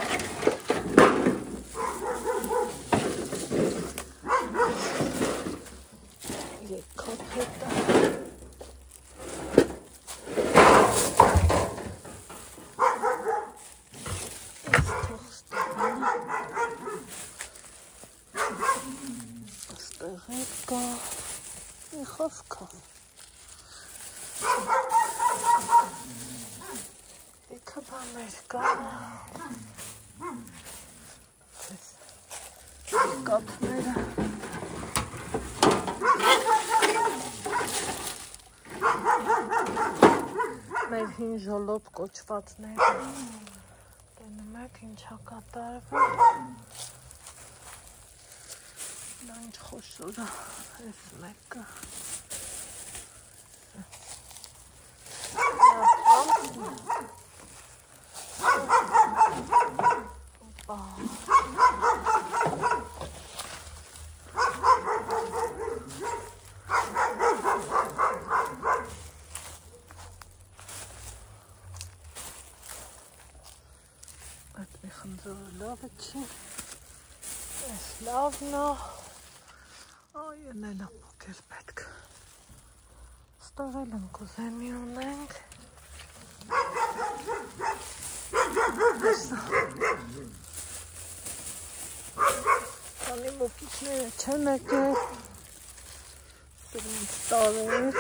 եկապ հետա, մի խոսքով, իքը բաներ կա, կապները, մեր հին ժոլոտ կոչվածները, տենում եք ինչա կատարվում, նա ինչ խոշոր է, այս մեկը, այդ մի խնձորը լավը չի, այս լավն է, այն էլ ապոքել պետք, ստաղել եմ կուզեմի ունենք, Քանի մոկիչները չեն եկել, դրանց տարեր,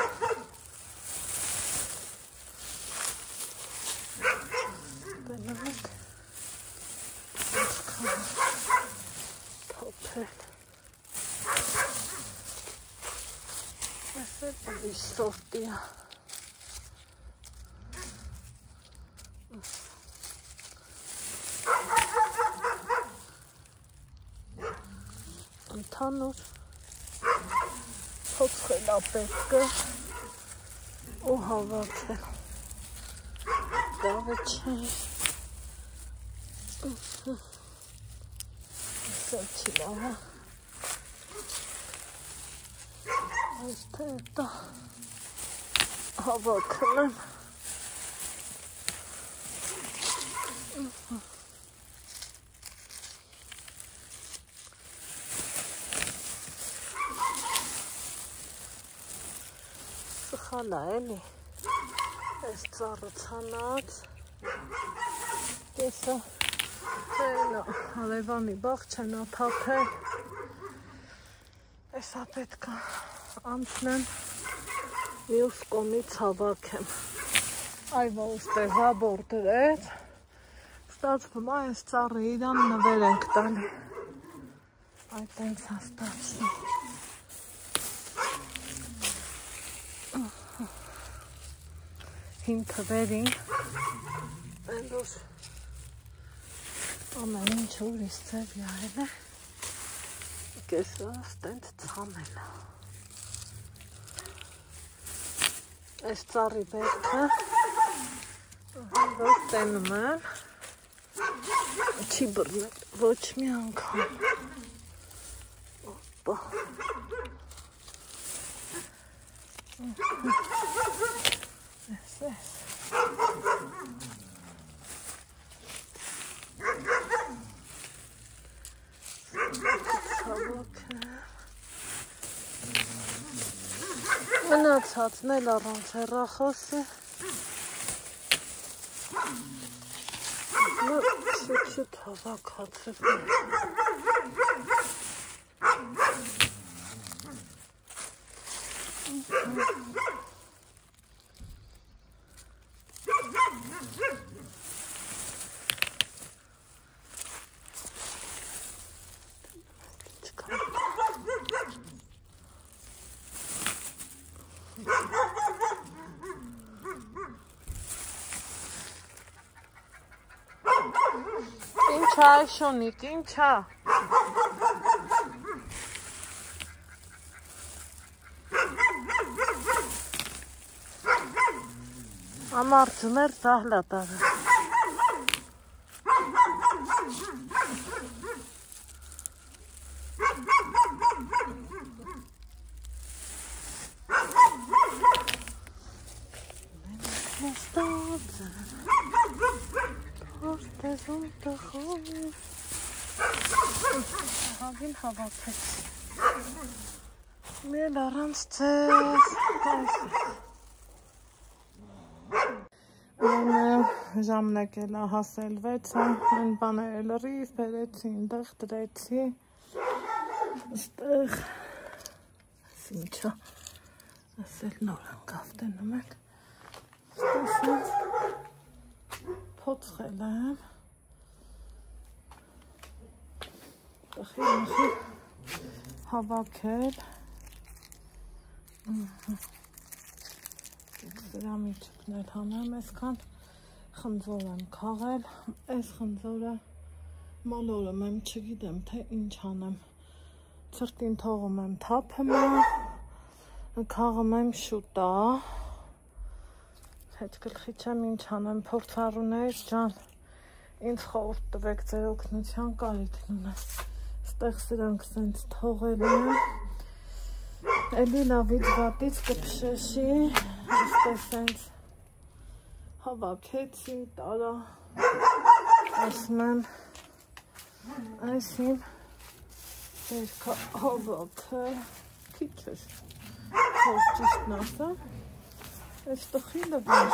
դնում եք, ինչքան թոփել, այս է բլիշ սորտի է, ընդհանուր փոխել ապետքը ու հավաքել, դավը չի, սա չի լավը, այս թե դա հավաքել եմ, սխալ է էլի, այս ծառը ցանած, տեսա, չենա, հարևանի բաղ չենա թափել, այսա պետք է անցնեմ, մյուս կողմից հավաքեմ, այվա ուստեղ հաբոր դրեց, Ստացվում է այս ծառը իրան նվեր ենք տալի։ Այդ այնց է ստացվում։ Հին թվերին այնուր ամեն ինչ ուրիշ ձև յահել է կեսրած տենց ծամել է։ Այս ծառի բերքը որ տենում եմ չի բռնել ոչ մի անգամ։ Օպա։ Ես։ Մնացածն էլ առանց հեռախոսի շուտ հավաքածր։ Ինչա Շոնիկ, ինչա։ Ամարտներ ծահլատարը։ Որտեզում տխով Հագին հավաքեց Մեր առանց ձեզ Ժամն եկել է հասել 6-ը Այն բաները լրիվ բերեցի ինտեղ դրեցի Ստեղ Ինչա Ասել նոր անգավ տենում եք Ստեսան Փոցխել եմ Տխի հավաքել Սրա միջուկն էլ հանեմ այսքան խնձոր եմ քաղել այս խնձորը մոլորում եմ չգիտեմ թե ինչ անեմ ցրտին թողում եմ թափում քաղում եմ շուտա Հետ գլխի չեմ ինչ անեմ փորձառուներ ջան ինձ խորհուրդ տվեք ձեր օգնության կարիքն ունեմ Ստեղ սրանք սենց թողել եմ Էլի լավից վատից կփշեշի Ստեղ սենց հավաքեցի տարա ասում եմ այս իմ երկա հավաքը քիչ էր որ ճիշտն ասեմ Այս տխիլը բան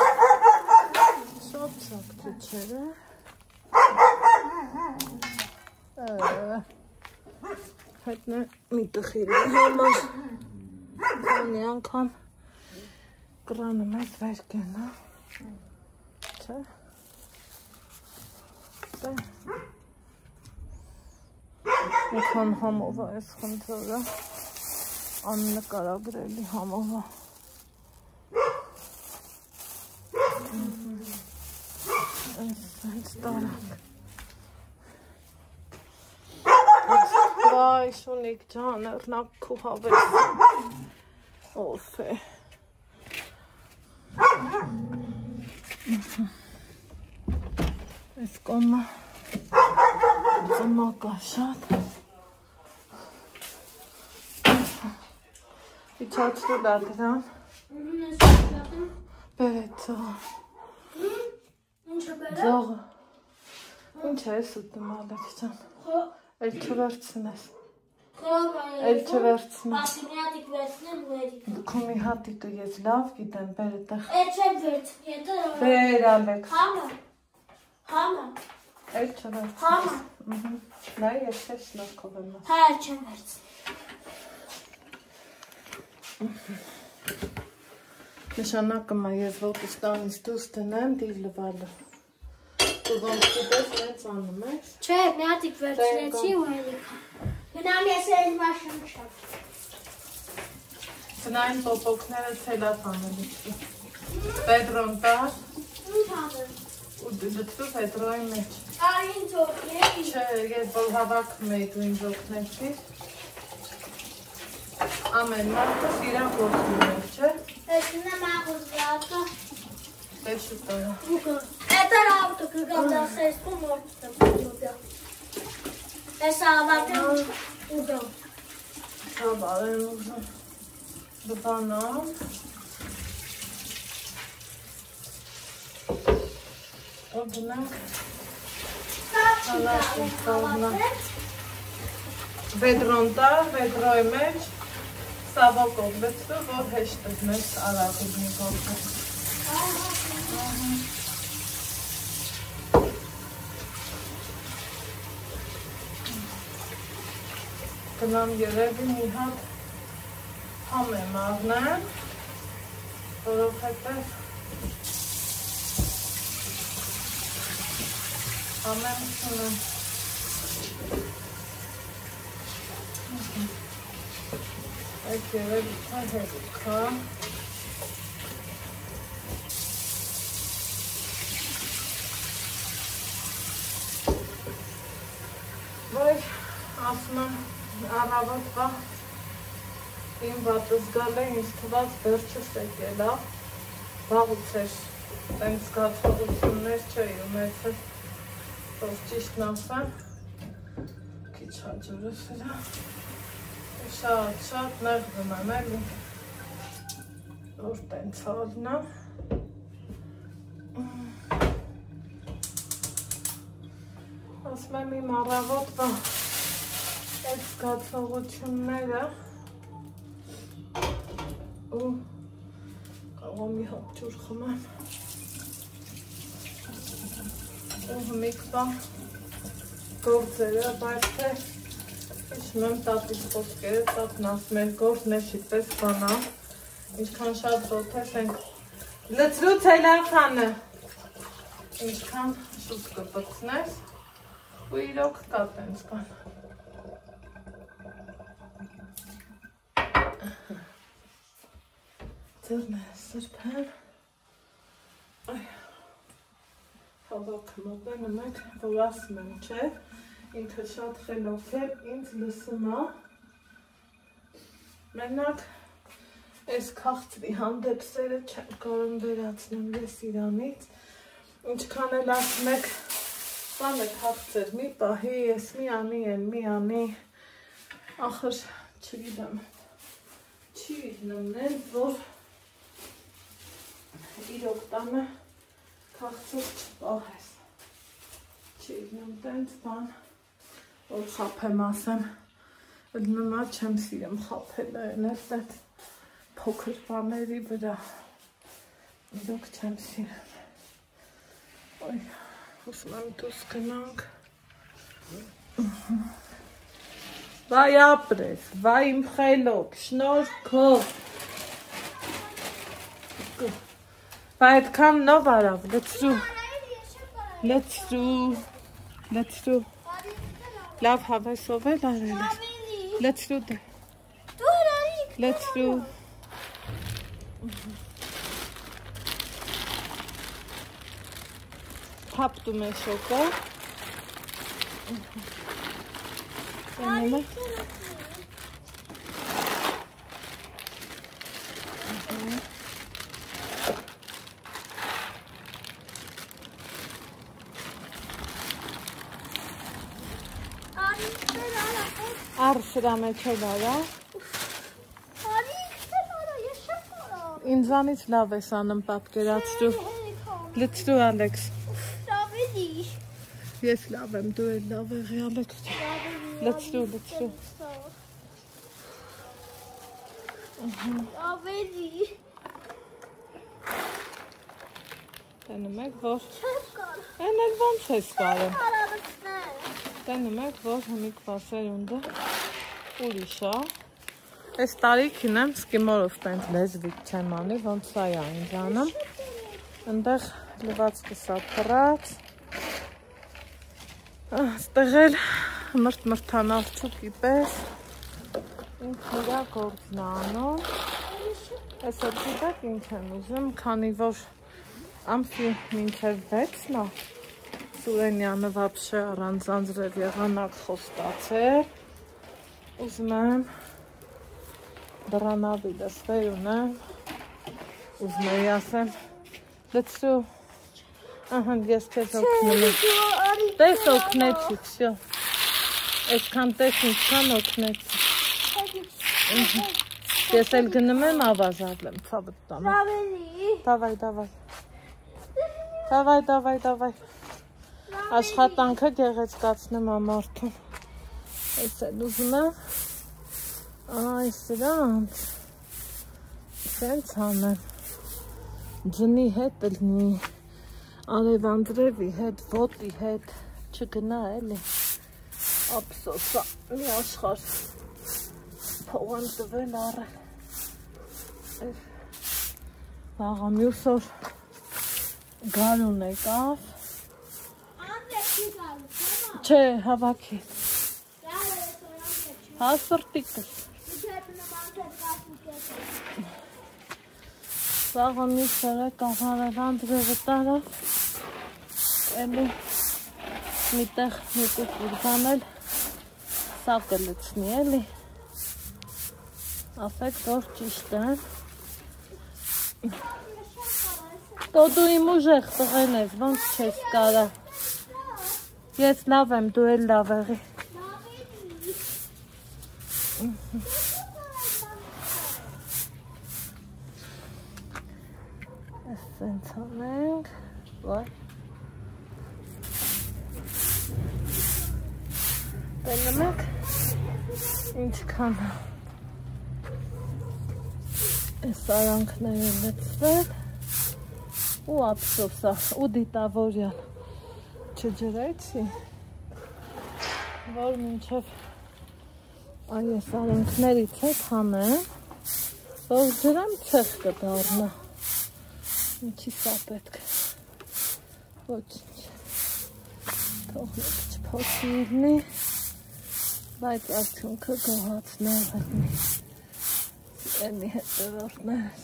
շատ թիչեր է Հետն է մի տխիլը համար Քանի անգամ կրանը մեզ վեր կենա Չէ Եկան համով է այս խնդրորը Աննկարագրելի համով է Այս տարանք Վայ Շունիկ ջան էրնակ քու հավես Ով է Այս կոմը Ծմակա շատ Իչացրու դա դրան Բերեց Ձողը Ինչ ես ուտում ալեքս ջան Էլ չվերցնես Էլ չվերցնես Ասիմիատիկ վերցնեմ ու էդիկ Քո մի հատիկը ես լավ գիտեմ բեր այդտեղ Էլ չեմ վերցնի Բեր ալեքս Համը Էլ չվերցնես Համը Նայ ես է շնորհքով եմ Հա էլ չեմ վերցնի Նշանակում է ես ոտս տանից դուրս տնեմ դիլվալը Դու ոնց գիտես մեծ անում ես։ Չէ, մի հատիկ վերցրեցի ու հելիքա։ Գնամ ես էլ մաշին չեմ։ Գնային պոպոկները ցելափ անելիքի։ Պետրոն տար։ Ինչ անեմ։ Ու դու Պետրոյի մեջ։ Արի ինձ օգնի։ Չէ, ես որ հավաքում էի դու ինձ օգնեցիր։ Ամեն մարդը իրան գործում էր, չէ։ Ես նեմ աղուզ վրակը։ Դե շուտով։ Ուգը։ Էտար ավտը կգամ դասես ու մորտը ուգը։ Ես ավատեմ ուգը։ Շաբարեն ուժը։ Բանամ։ Օգնանք։ Պետրոն տար, Պետրոյի մեջ, Սավոկով լցրու, որ հեշտ է մեզ արագուզնի գործը։ Գնամ երևի մի հատ համ եմ առնեմ, որովհետև ամեն չունեմ։ Այդ երևի կա հետքա։ Ոյ, ասում եմ, առավոտվա իմ վատս գալ է, ինձ թված վերջս եկել է, վաղուց էր, տենց զգացողություններ չէի ունեցել, որ ճիշտն ասեմ, քիչ հաջորս էրա, շատ նեղվում եմ էլի, որ տենց ալնամ, ասում եմ իմ առավոտվա այդ զգացողությունները ու կարող մի հատ ջուր խմեմ ու հմիկվա գործերը, բայց թե հիշում եմ տատիս խոսքերը, տատն ասում էր գործն է շիտպես բանամ, ինչքան շատ ոտես ենք լծրու ցելախանը, ինչքան շուտ կպցնես ու իրոք կա տենց բան։ Ձերն է սրբեմ, հավաքը մոտենում եք, որ ասում եմ, չէ, ինքը շատ խելոք է, ինձ լսում է, մենակ այս քաղցրի հանդեպ սերը չեմ կարում վերացնեմ ես իրանից, ինչքան էլ ասում եք, բան է քաղցր, մի պահի, ես մի անի եմ, մի անի, ախր չգիտեմ, չի լինել, որ իրոք տանը քաղցր չպահես, չի լինում տենց բան, որ խապեմ ասեմ, նմա չեմ սիրեմ խապելը են ես տենց փոքր բաների վրա, իրոք չեմ սիրեմ, ոյ, ուսում եմ դուս գնանք, վայ ապրես, վայ իմ խելոք, շնորհքով, վայ այդքան նով արավ, լցրու, լավ հավեսով էլ արել ես, լցրու դե, լցրու, թապտում է շոկը, Առ սրա մեջ էլ արա, ինձանից լավ ես անում պատկերացրու, լցրու Ալեքս, ես լավ եմ, դու էլ լավ եղի Ալեքս, լցրու, տենում եք, որ, են էլ ոնց ես կարեմ, տենում եք, որ հմիկ վասերունդը ուրիշա, ես տարիքին եմ սկիմորով տենց լեզվիկ չեմ անի, ոնց սա է ինձ անում, ընդեղ լվացքը սա թռած, Այստեղ էլ մրթանավճուկի պես ինքը իր գործն անում։ Այս էլ գիտեք ինչ եմ ուզում, քանի որ ամսի մինչև 6-ն է, Սուրենյանը վաբշե առանց անձրև եղանակ խոստացել, ուզում եմ դրանավիլը սվեր ունեմ, ուզում եմ ասեմ, լծրու, ես կեզ օգնում եմ, տես օգնեցի, վсё, այսքան տես ինչքան օգնեցի, ես էլ գնում եմ ավազարել եմ, ծավտ տանը, դավայ, աշխատանքը գեղեցկացնեմ ամարդում, այս էլ ուզում եմ, այս սրանց, սենց անեմ, ջնի հետ լնի, արևանդրևի հետ, ոտի հետ, չգնա էլի, ապսոսա, մի աշխար, փողան տվել առել, վաղա մյուս օր գարուն եկավ, չէ, հավաքի, հասրտիկս, վաղը մյուս օր եկավ արևանդրևը տարավ, էլի միտեղ մի կուկուր բանել, սա կլցնի էլի, ասեք որ ճիշտ եմ, դու իմ ուժեղ տղեն ես, ոնց չես կարա, ես լավ եմ, դու էլ լավ եղի, սենց անենք, վայ, տենում եք, ինչքան այս արանքները լծվել, ու ապսոսա, ու դիտավորյալ, չջրեցի, որ մինչև այս արանքներից հետ հանեմ, որ ջրեմ ցեխ կդառնա, ինչի սա պետք, ոչինչ, թողնեք չփոխի լինի, բայց արդյունքը գոհացնող լինի, էլի հետևորդներս,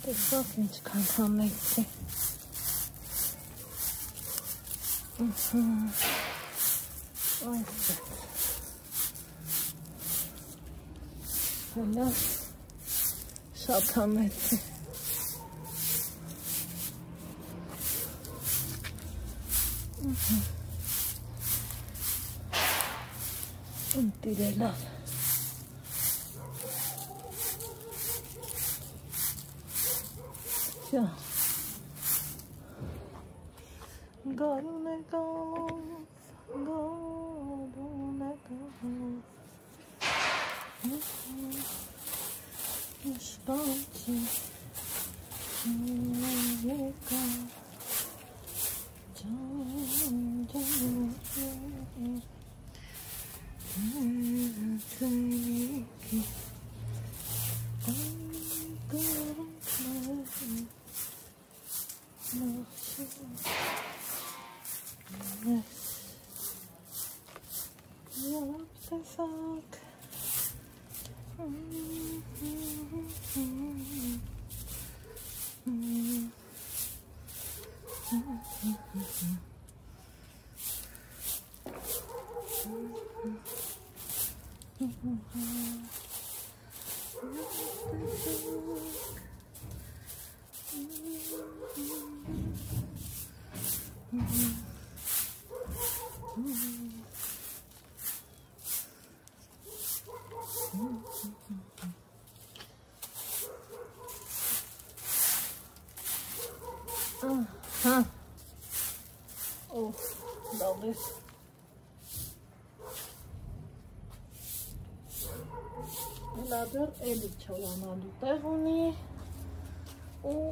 տեսավ ինչքան հանեցի, այսպես, հելա, շատ հանեցի, ընտիրելավ, վсё, գարուն է գալով, գարուն է գալով, Շպանչի եկա ջան թեյքի տեսակ դալիս լադր էլի չորանալու տեղ ունի ու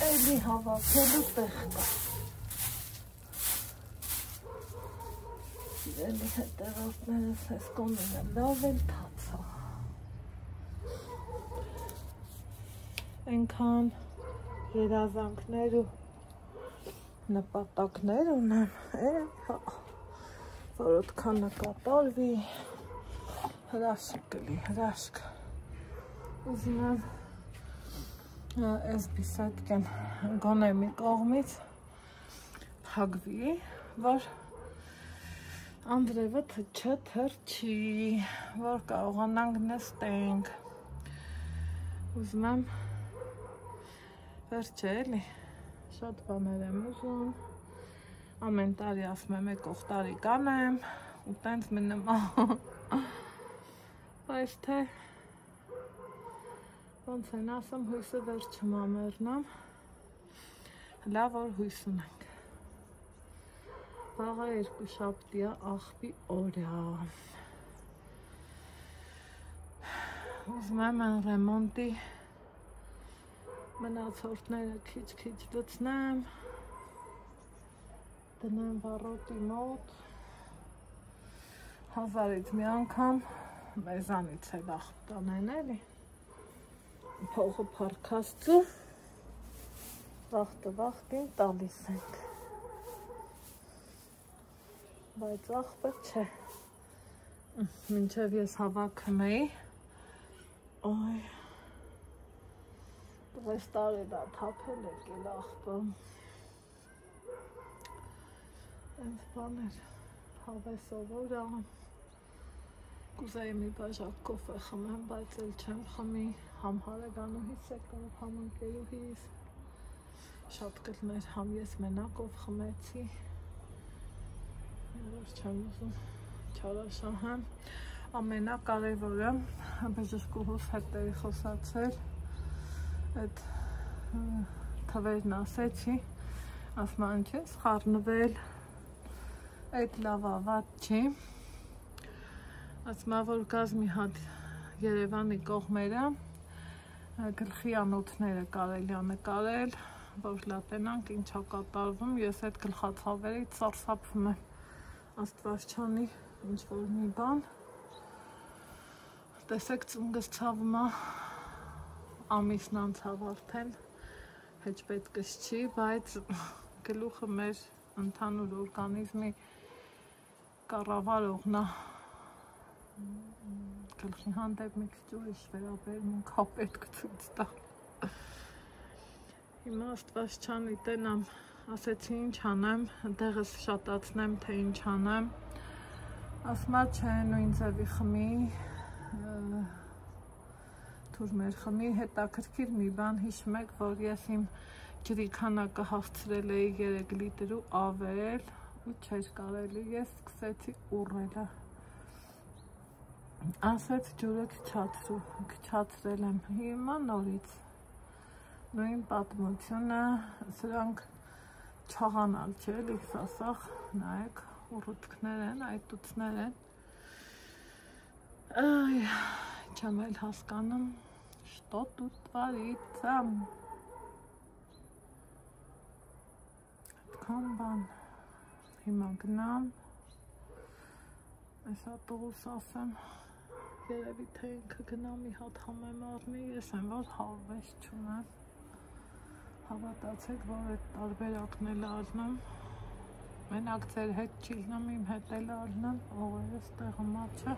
էլի հավաքելու տեղ կա էլի հետևորդներս ես կոնինը լավ էլ թացա այնքան երազանքներ ու նպատակներ ունեմ, որ ոտքան նկատորվի, հրաշք կլի, հրաշք, ուզում եմ այս բիսետկեն գոնե մի կողմից հագվի, որ Անդրևը չթրջի, որ կարողանանք նստենք, ուզում եմ վերջ է էլի, շատ բաներ եմ ուզում, ամեն տարի ասում եմ եկող տարի կանեմ, ու տենց մի նման, բայց թե ոնց են ասում հույսը վերջը մամերնամ, լավ որ հույս ունենք, վաղը երկուշաբթիա աղբի օրյա, ուզում եմ են ռեմոնտի մնացորդները քիչ-քիչ լցնեմ, դնեմ վառոտի մոտ, 1000-ից մի անգամ մեզանից էլ աղբ տանեն էլի, փողը փառքաստու, վաղտին տալիս ենք, բայց աղբը չէ, մինչև ես հավաքում էի, ոյ, այս տարի դա թափել եկել աղբը, այնց բաներ, հավեսով օրա, կուզեի մի բաժակ կոֆե խմեմ, բայց էլ չեմ խմի, համ հարեգանուհիս եկավ, համ ընկերուհիս, շատ կլներ, համ ես մենակով խմեցի, որ չեմ ուզում չարաշահեմ, ամենակարևորը, բժշկուհուս հետ էի խոսացել, այդ թվերն ասեցի, ասման չես խառնվել, այդ լավ ավատ չի, ասմա որ գազ մի հատ Երևանի կողմերը, գլխի անոթները կարելի նկարել, որ լատենանք ինչա կատարվում, ես այդ գլխացավերից սարսափվում եմ, աստվածչանի ինչ-որ մի բան, տեսեք ծունգս ցավում է, ամիսն անցավ արդեն, հեչ պետքս չի, բայց գլուխը մեր ընդհանուր օրգանիզմի կառավարողն է, գլխի հանդեպ մի քիչ ուրիշ վերաբերմունք է պետք ցույց տա։ Հիմա աստվածչանի տենամ, ասեցի ինչ անեմ, դեղս շատացնեմ, թե ինչ անեմ, ասմա չէ նույն ձևի խմի, թուրմեր խմի, հետաքրքիր մի բան հիշում եք, որ ես իմ ջրի քանակը հասցրել էի 3 լիտր ու ավել, ու չէր կարելի, ես սկսեցի ուռելը, ասեց ջուրը քչացրել եմ, հիմա նորից, նույն պատմությունը, սրանք չաղանալ չէ, լիքս ասախ, նայեք, ուռուտքներ են, այտուցներ են, չեմ էլ հասկանում, что тут творится, այդքան բան, հիմա գնամ, այս ատողուս ասեմ, երևի թե ինքը գնամ մի հատ համեմ առնի, ես եմ որ հավես չունեմ, հավատացեք, որ այդ տարբերակն էլ առնեմ, մենակ ձեր հետ չի լինում, իմ հետ էլ առնեմ, ողերս տեղը մաչը,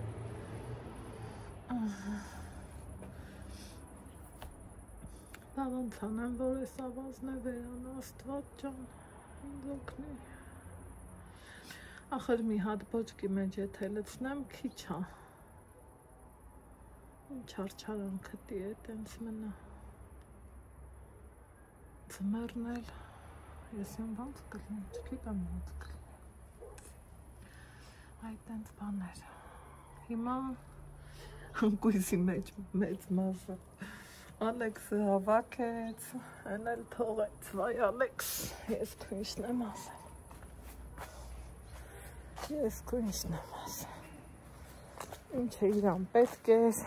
բա ոնց անեմ, որ ես ավազն է վերան, աստված ջան, ինձ օգնի, ախր մի հատ բոճկի մեջ եթե լցնեմ, քիչ է, ինչ արջարանքը տի է, տենց մնա, ձմեռն էլ, ես իմ ոնց կլինի, չգիտեմ ոնց կլինի, այդ տենց բաներ, հիմա ընկույզի մեջ մեծ մասը, Ալեքսը հավաքեց, են էլ թողեց, վայ Ալեքս, ես քո ինչն եմ ասել, ինչը իրան պետք էր,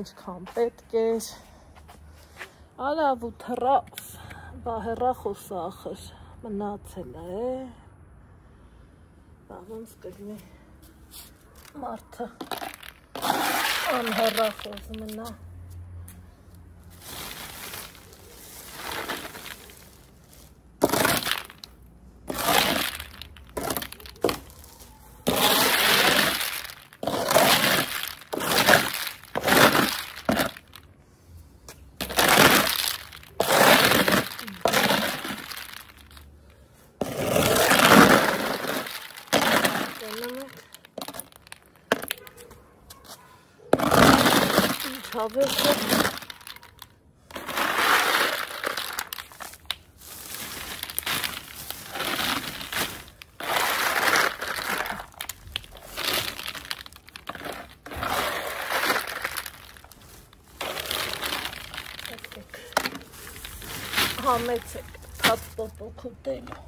ինչքան պետք էր, արավ ու թռավ, բա հեռախոսը ախր մնացել է, բա ոնց կլինի մարդը անհեռախոս մնա, հավերքը համեցեք թափ պոպոք ուտելու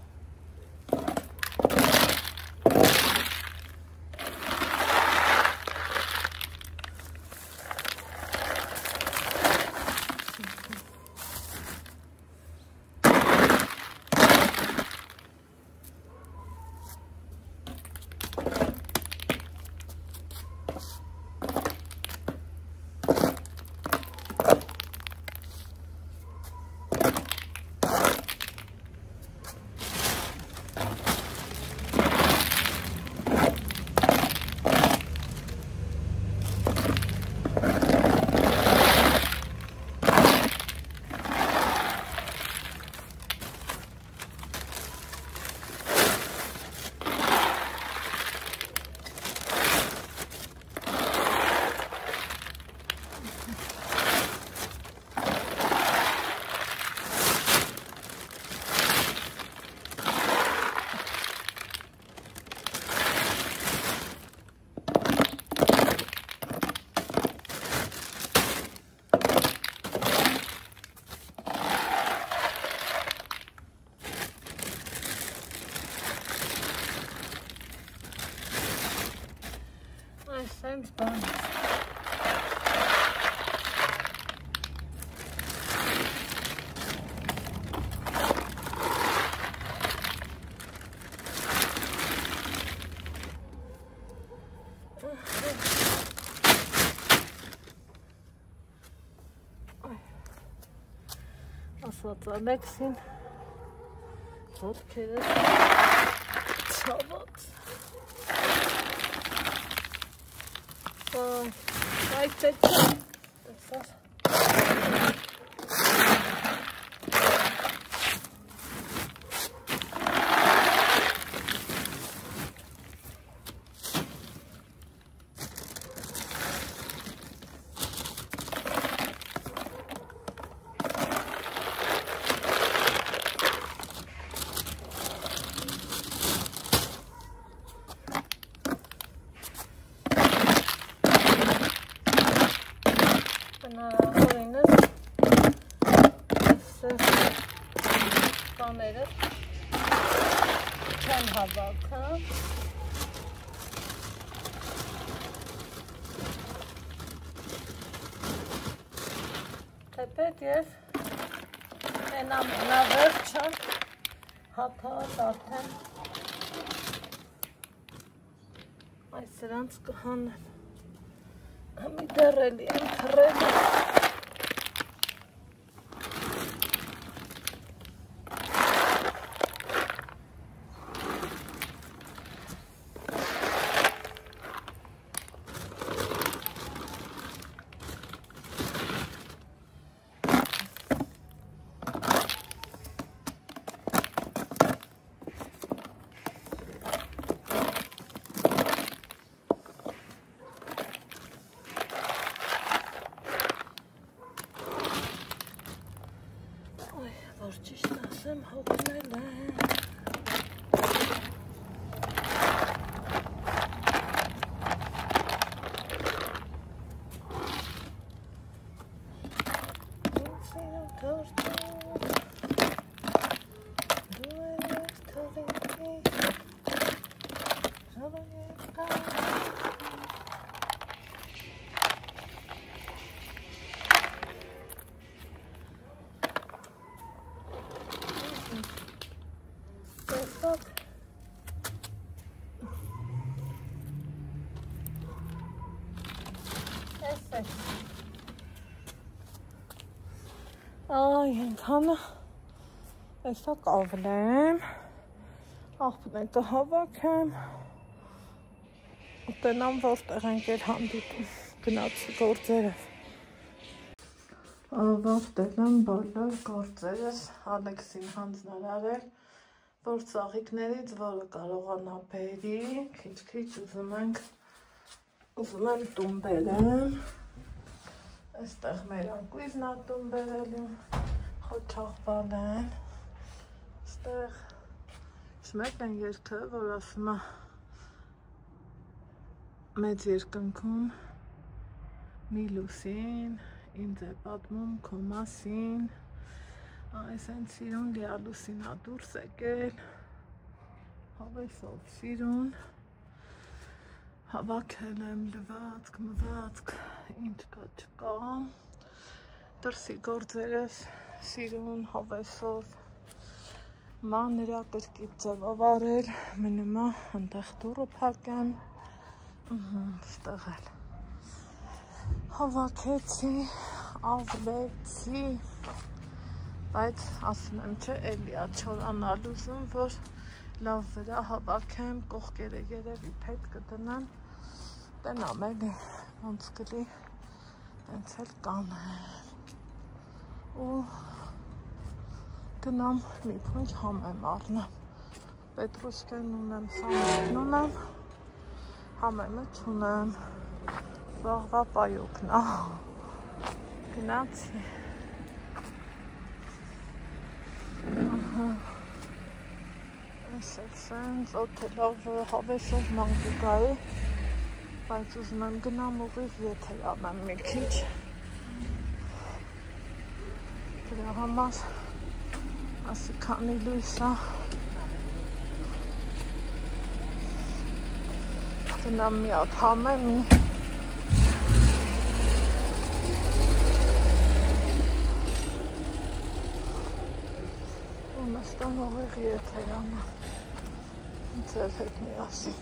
Sense bun. Aslat Alexin. Vodka. Çabuk. Like that. Չեն հավաքը թեպետ և նավերջը հապատ արդեն այս սրանց կհանեն համի դեռելի են թրել որ ճիշտ ասեմ հոգնել է Ay, ենքանը այսա կավլեմ, աղբնեկը հավաքեմ, ուտենամ որտեղ ենք էր հանդիպում, գնացի գործերով։ Որտեղ եմ բոլոր գործերս Ալեքսին հանձնարարել, որ ծաղիկներից որը կարողանա բերի, քիչ-քիչ ուզում եմ տուն բերեմ, Այստեղ մեր անկույզն ատում բերելու խոչաղբան են, այստեղ մեկն են երգը, որ ասում է մեծ երկնքում մի լուսին, ինձ է պատմում քո մասին, այս են սիրուն լիա լուսինա դուրս եկել, հավեսով սիրուն, հավաքել եմ լվացք, մվացք, ինչ կա չկա, դրսի գործերս սիրուն, հավեսով, մանրա կրկիտ ձևով արել, մնումա հնդեղ դուրը փակեմ, ստեղ էլ հավաքեցի, ավլեցի, բայց ասում եմ չէ, էլիա չորանալ ուզում, որ լավ վրա հավաքեմ, կողքերը երևի փետ կդնեմ, տնամ էլի, ոնց կլի, ենց էլ կանեմ, ու գնամ մի փունջ համ եմ առնեմ, պետրուսկեն ունեմ, սամետն ունեմ, համեմը չունեմ, վաղվա պայոքն ա, գնացի, ես էլ սենց օթելով հավեսով մանգուկա է, բայց ուզում եմ գնամ ուղիղ եթեր անեմ մի քիչ, դրա համար ասի քանի լույս ա, գնամ մի հատ համեմ ու նստան ուղիղ եթեր անեմ, ձեր հետ միասին,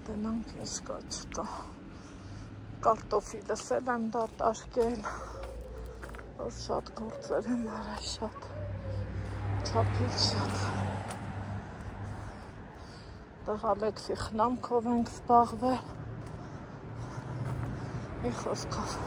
դնանք ես կա չկա, կարտոֆիլս էլ եմ դատարկել, որ շատ գործեր եմ արել, շատ, չապից շատ, դեղ Ալեքսի խնամքով ենք զբաղվել, մի խոսքով,